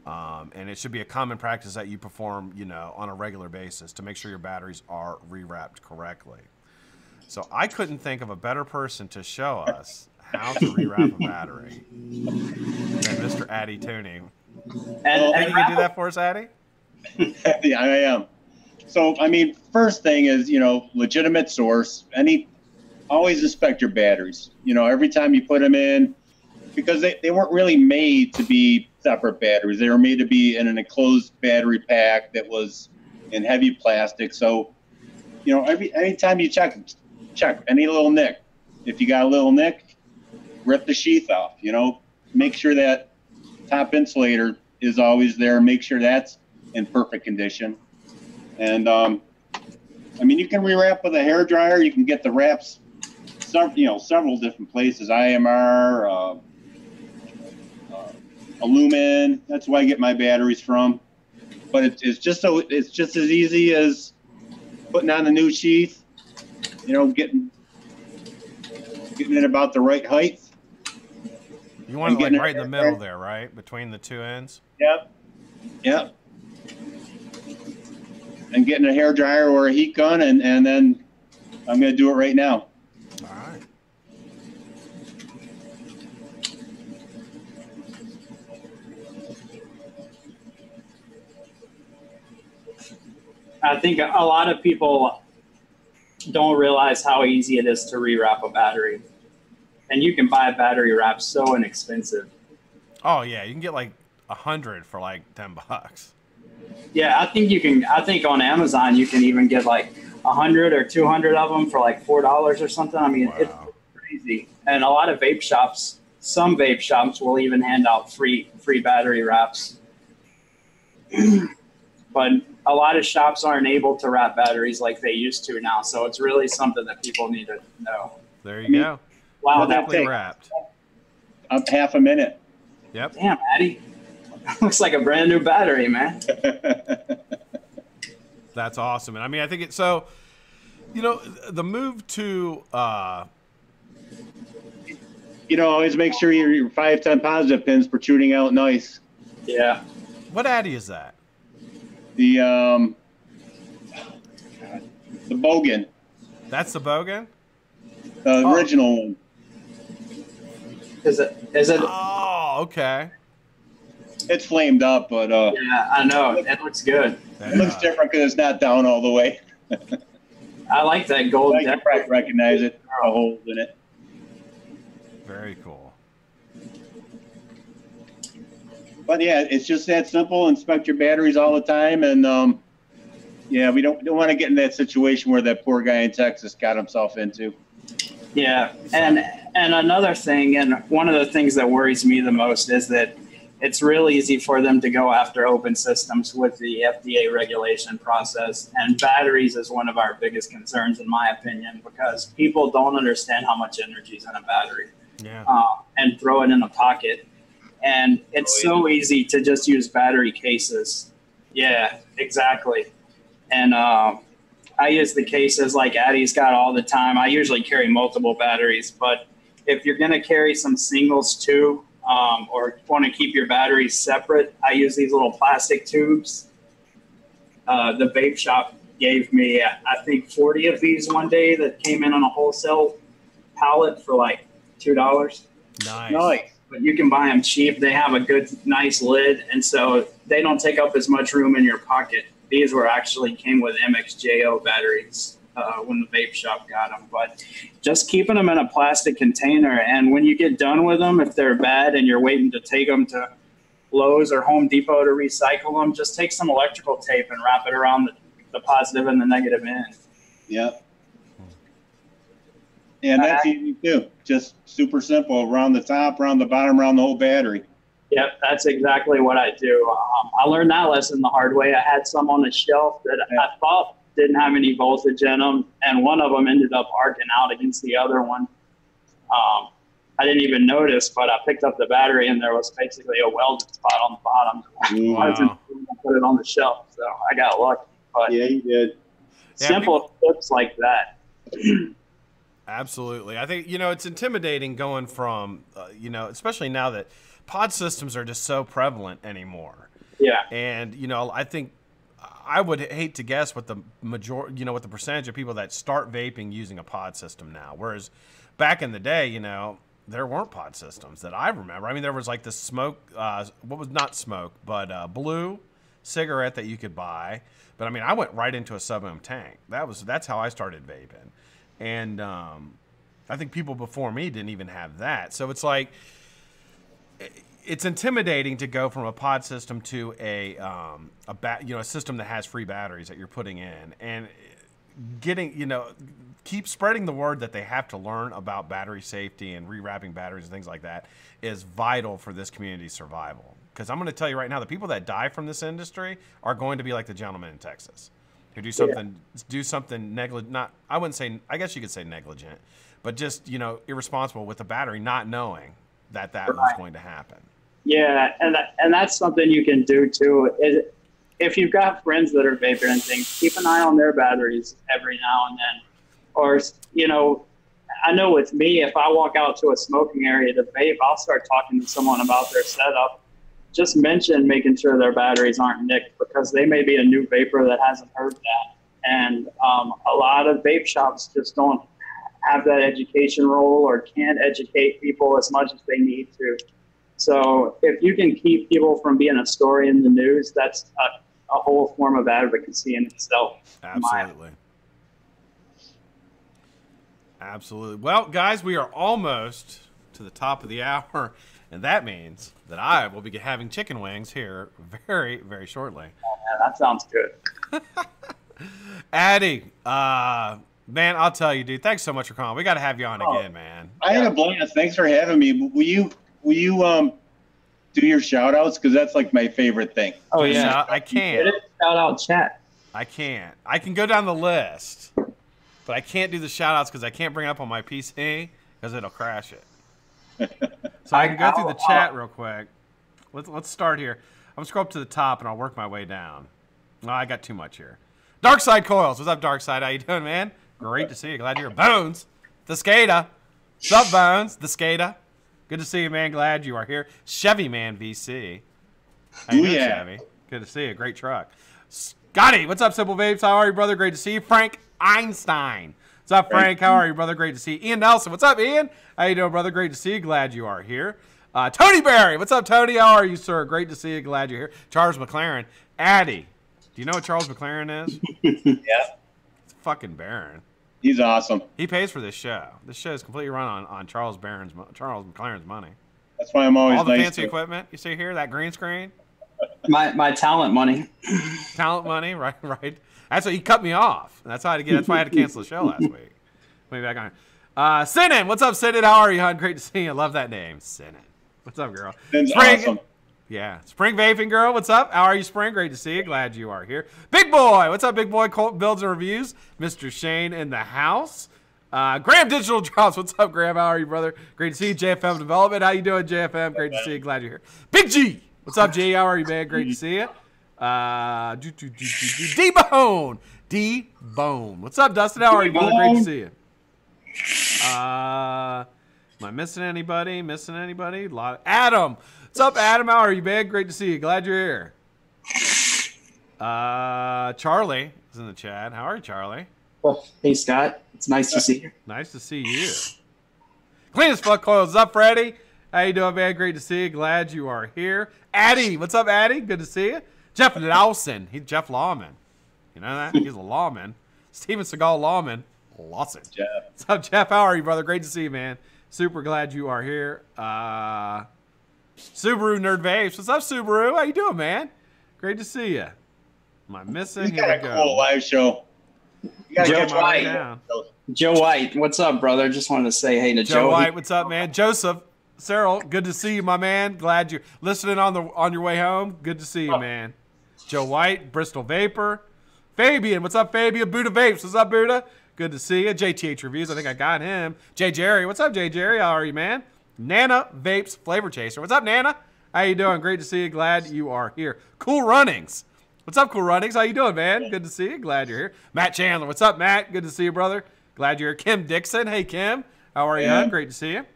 And it should be a common practice that you perform, you know, on a regular basis to make sure your batteries are rewrapped correctly. So I couldn't think of a better person to show us how to rewrap a battery than Mr. Addy Tuney. And you do that for us, Addy? Yeah, I am. So, I mean, first thing is, you know, legitimate source. Always inspect your batteries. You know, every time you put them in, because they weren't really made to be separate batteries. They were made to be in an enclosed battery pack that was in heavy plastic. So, you know, every time you check any little nick. If you got a little nick, rip the sheath off. You know, make sure that top insulator is always there. Make sure that's in perfect condition. And I mean, you can rewrap with a hair dryer. You can get the wraps, several different places. IMR, Illumin. That's where I get my batteries from. But it's just as easy as putting on a new sheath. You know, getting it about the right height. You want it like right in the middle there, right? Between the two ends? Yep. And getting a hair dryer or a heat gun, and then I'm going to do it right now. All right. I think a lot of people don't realize how easy it is to rewrap a battery. And you can buy a battery wrap so inexpensive. Oh, yeah. You can get like 100 for like $10. Yeah, I think on Amazon you can even get like 100 or 200 of them for like $4 or something. I mean, It's crazy. And a lot of vape shops, some vape shops will even hand out free battery wraps. But a lot of shops aren't able to wrap batteries like they used to now. So it's really something that people need to know. There you go. Wow, that's wrapped. Up half a minute. Yep. Damn, Addy. Looks like a brand new battery, man. That's awesome. And I mean, I think it's so, you know, the move to, you know, always make sure your 510 positive pins protruding out nice. Yeah. What Addy is that? The Bogan. That's the Bogan? The original one. Is it? Oh, okay. It's flamed up, but yeah, I know. It looks good. It looks different because it's not down all the way. I like that gold. I can probably recognize it. A hole in it. Very cool. But yeah, it's just that simple. Inspect your batteries all the time, and yeah, we don't want to get in that situation where that poor guy in Texas got himself into. Yeah, and another thing, and one of the things that worries me the most is that it's real easy for them to go after open systems with the FDA regulation process. And batteries is one of our biggest concerns, in my opinion, because people don't understand how much energy is in a battery. Yeah. And throw it in a pocket. And it's so easy to just use battery cases. Yeah, exactly. And I use the cases like Addy's got all the time. I usually carry multiple batteries, but if you're going to carry some singles too, or want to keep your batteries separate, I use these little plastic tubes. The vape shop gave me, I think, 40 of these one day that came in on a wholesale pallet for like $2. Nice. But you can buy them cheap. They have a good, nice lid, and so they don't take up as much room in your pocket. These came with MXJO batteries when the vape shop got them. But just keeping them in a plastic container, and when you get done with them, if they're bad and you're waiting to take them to Lowe's or Home Depot to recycle them, just take some electrical tape and wrap it around the positive and the negative end. Yep. And that's easy too. Just super simple. Around the top, around the bottom, around the whole battery. Yep, that's exactly what I do. I learned that lesson the hard way. I had some on the shelf that I thought didn't have any voltage in them, and one of them ended up arcing out against the other one. I didn't even notice, but I picked up the battery, and there was basically a welded spot on the bottom. Wow. put it on the shelf. So I got lucky. But Yeah, you did. simple tips like that. Absolutely. I think, it's intimidating going from, especially now that pod systems are just so prevalent anymore. Yeah. And, I think I would hate to guess what the what the percentage of people that start vaping using a pod system now. Whereas back in the day, there weren't pod systems that I remember. I mean, there was like the smoke, what was not smoke, but blue cigarette that you could buy. But I mean, I went right into a sub-ohm tank. That's how I started vaping. And I think people before me didn't even have that. So it's like, it's intimidating to go from a pod system to a system that has free batteries that you're putting in, and keep spreading the word that they have to learn about battery safety and rewrapping batteries and things like that is vital for this community's survival. Because I'm going to tell you right now, the people that die from this industry are going to be like the gentleman in Texas who do something negligent. I wouldn't say, I guess you could say negligent, but just irresponsible with the battery, not knowing that was going to happen. Yeah, and that's something you can do too. If you've got friends that are vaping and things, keep an eye on their batteries every now and then. Or, I know with me, if I walk out to a smoking area to vape, I'll start talking to someone about their setup. Just mention making sure their batteries aren't nicked, because they may be a new vapor that hasn't heard that. And a lot of vape shops just don't have that education role or can't educate people as much as they need to. So if you can keep people from being a story in the news, that's a whole form of advocacy in itself. Absolutely. Absolutely. Well, guys, we are almost to the top of the hour, and that means that I will be having chicken wings here very, very shortly. Oh, man, that sounds good. Addy, man, I'll tell you, dude, thanks so much for calling. We got to have you on again, man. I had a blast. Thanks for having me. Will you do your shout outs? Because that's like my favorite thing. Oh, yeah. I can't. Shout out chat. I can't. I can go down the list, but I can't do the shout outs because I can't bring it up on my PC because it'll crash it. So I can go through the chat real quick. Let's start here. I'm going to scroll up to the top and I'll work my way down. Oh, I got too much here. Dark Side Coils. What's up, Dark Side? How you doing, man? Great to see you. Glad you're here. Bones. The Skata. What's up, Bones? The Skata. Good to see you, man. Glad you are here. Chevy Man VC. How you doing, Chevy? Good to see you. Great truck. Scotty, what's up, Simple Vapes? How are you, brother? Great to see you. Frank Einstein. What's up, Frank? How are you, brother? Great to see you. Ian Nelson. What's up, Ian? How you doing, brother? Great to see you. Glad you are here. Tony Barry. What's up, Tony? How are you, sir? Great to see you. Glad you're here. Charles McLaren. Addy. Do you know what Charles McLaren is? Yeah. It's fucking Barron. He's awesome. He pays for this show. This show is completely run on Charles McLaren's money. That's why I'm always all the nice fancy equipment you see here, that green screen. My talent money. Talent money, right. That's what he cut me off. That's why I had to cancel the show last week. Maybe back on. Sinan, what's up, Sinan? How are you, hon? Great to see you. Love that name, Sinan. What's up, girl? That's awesome. Yeah. Spring Vaping Girl, what's up? How are you, Spring? Great to see you. Glad you are here. Big Boy, what's up, Big Boy? Colt Builds and Reviews. Mr. Shane in the house. Graham Digital Drops, what's up, Graham? How are you, brother? Great to see you. JFM Development, how you doing, JFM? Great to see you. Glad you're here. Big G, what's up, G? How are you, man? Great to see you. D-Bone. D-Bone. What's up, Dustin? How are you, brother? Great to see you. Am I missing anybody? Adam. What's up, Adam? How are you, man? Great to see you. Glad you're here. Charlie is in the chat. How are you, Charlie? Oh, hey, Scott. It's nice to see you. Nice to see you. Clean as fuck coils. What's up, Freddie? How you doing, man? Great to see you. Glad you are here. Addy. What's up, Addy? Good to see you. Jeff Lawson. He's Jeff Lawman. You know that? He's a lawman. Steven Seagal Lawman. Lawson. Jeff. What's up, Jeff? How are you, brother? Great to see you, man. Super glad you are here. Subaru Nerd Vapes. What's up, Subaru? How you doing, man? Great to see you. Am I missing? He's got a cool live show. Joe White. Joe White. What's up, brother? Just wanted to say hey to Joe. Joe White. What's up, man? Joseph. Cyril, good to see you, my man. Glad you're listening on your way home. Good to see you, man. Joe White, Bristol Vapor. Fabian, what's up, Fabian? Buddha Vapes. What's up, Buddha? Good to see you. JTH Reviews, I think I got him. J Jerry, what's up, J Jerry? How are you, man? Nana Vapes Flavor Chaser. What's up, Nana? How you doing? Great to see you. Glad you are here. Cool Runnings. What's up, Cool Runnings? How you doing, man? Good to see you. Glad you're here. Matt Chandler. What's up, Matt? Good to see you, brother. Glad you're here. Kim Dixon. Hey, Kim. How are you? Yeah. Great to see you.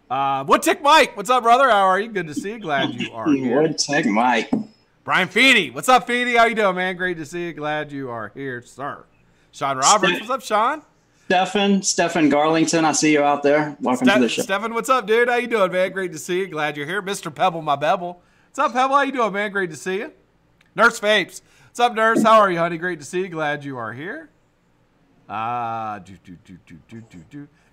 Woodtick Mike. What's up, brother? How are you? Good to see you. Glad you are here. Woodtick Mike. Brian Feeney. What's up, Feeney? How you doing, man? Great to see you. Glad you are here, sir. Sean Roberts. What's up, Sean? Stephen Garlington. I see you out there. Welcome to the show. Stephen, what's up, dude? How you doing, man? Great to see you. Glad you're here. Mr. Pebble, my Bebble. What's up, Pebble? How you doing, man? Great to see you. Nurse Vapes. What's up, Nurse? How are you, honey? Great to see you. Glad you are here.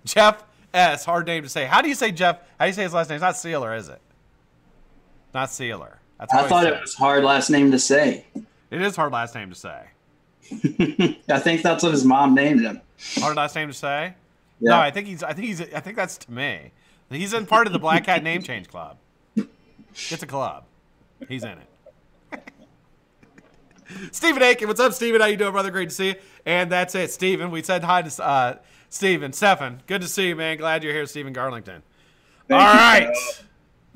Jeff S. Hard name to say. How do you say Jeff? How do you say his last name? It's not Sealer, is it? Not Sealer. That's I thought it was hard last name to say. It is hard last name to say. I think that's what his mom named him. Hard last name to say? Yeah. No, I think that's to me. He's in part of the BlackCat name change club. It's a club. He's in it. Stephen Aiken, what's up, Stephen? How you doing, brother? Great to see you. And that's it, Stephen. We said hi to Stephen. Good to see you, man. Glad you're here, Stephen Garlington. All right.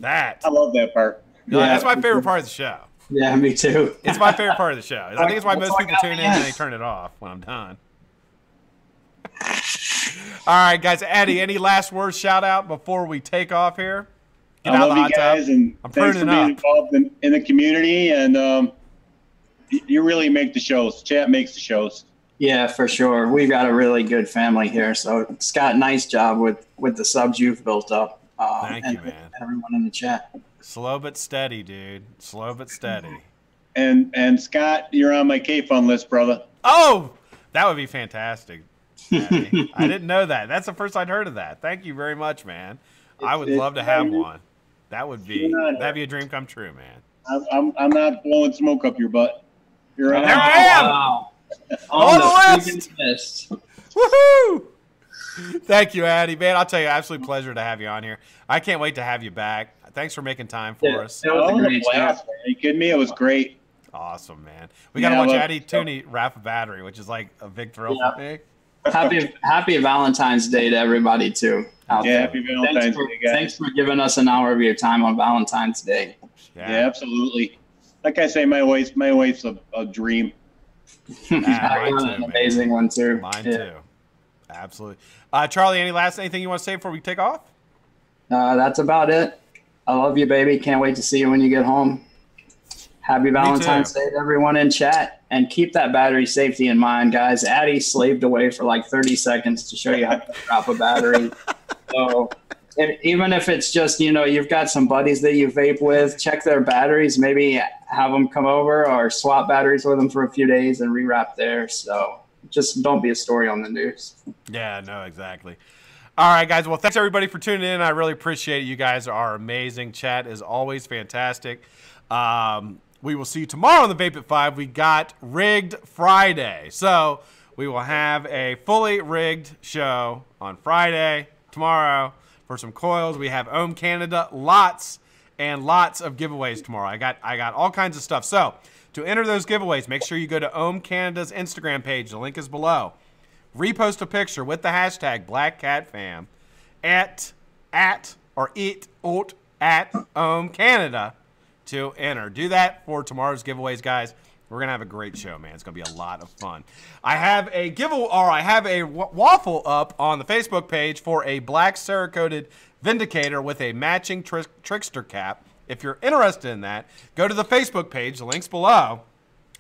I love that part. Yeah, that's my favorite part of the show. Yeah, me too. It's my favorite part of the show. I think it's why most people tune in and they turn it off when I'm done. All right, guys. Addy, any last words, shout out before we take off here? Get out of the hot tub. And I'm thanks for being involved in the community, and you really make the shows. Chat makes the shows. Yeah, for sure. We've got a really good family here. So, Scott, nice job with the subs you've built up. Thank you, man. Everyone in the chat. Slow but steady, dude. Slow but steady. And Scott, you're on my K-Fun list, brother. Oh, that would be fantastic. Addy. I didn't know that. That's the first I'd heard of that. Thank you very much, man. I would love to have one. That'd be a dream come true, man. I'm not blowing smoke up your butt. You're on. There I am. Wow. On the list. Woohoo! Thank you, Addy, man. I'll tell you, absolute pleasure to have you on here. I can't wait to have you back. Thanks for making time for us. It was a great blast, man. Are you kidding me? It was great. Awesome, man. We got to watch Addy Tuney wrap a battery, which is like a big thrill for me. Happy Valentine's Day to everybody too. Happy Valentine's Day, guys. Thanks for giving us an hour of your time on Valentine's Day. Yeah, absolutely. Like I say, my wife's a dream. An amazing one too. Mine too. Absolutely. Charlie, anything you want to say before we take off? That's about it. I love you, baby. Can't wait to see you when you get home. Happy Valentine's Day to everyone in chat. And keep that battery safety in mind, guys. Addy slaved away for like 30 seconds to show you how to drop a battery. So even if it's just, you've got some buddies that you vape with, check their batteries. Maybe have them come over or swap batteries with them for a few days and rewrap theirs. So just don't be a story on the news. Yeah, no, exactly. All right, guys. Well, thanks, everybody, for tuning in. I really appreciate it. You guys are amazing. Chat is always fantastic. We will see you tomorrow on the Vape at 5. We got Rigged Friday. So we will have a fully rigged show on Friday, tomorrow, for some coils. We have Ohm Canada, lots and lots of giveaways tomorrow. I got all kinds of stuff. So to enter those giveaways, make sure you go to Ohm Canada's Instagram page. The link is below. Repost a picture with the hashtag BlackCatFam at Ohm Canada to enter. Do that for tomorrow's giveaways, guys. We're gonna have a great show, man. It's gonna be a lot of fun. I have a waffle up on the Facebook page for a black Cerakoted Vindicator with a matching Trickster cap. If you're interested in that, go to the Facebook page. The link's below.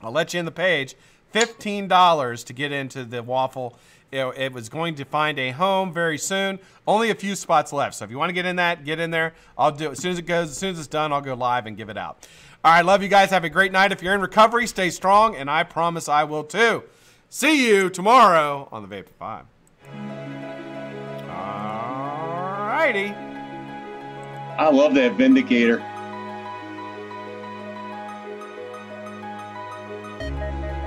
I'll let you in the page. $15 to get into the waffle. It was going to find a home very soon. Only a few spots left. So if you want to get in that, get in there. I'll do it as soon as it's done. I'll go live and give it out. All right, love you guys. Have a great night. If you're in recovery, stay strong, and I promise I will too. See you tomorrow on the Vape at 5. All righty. I love that Vindicator.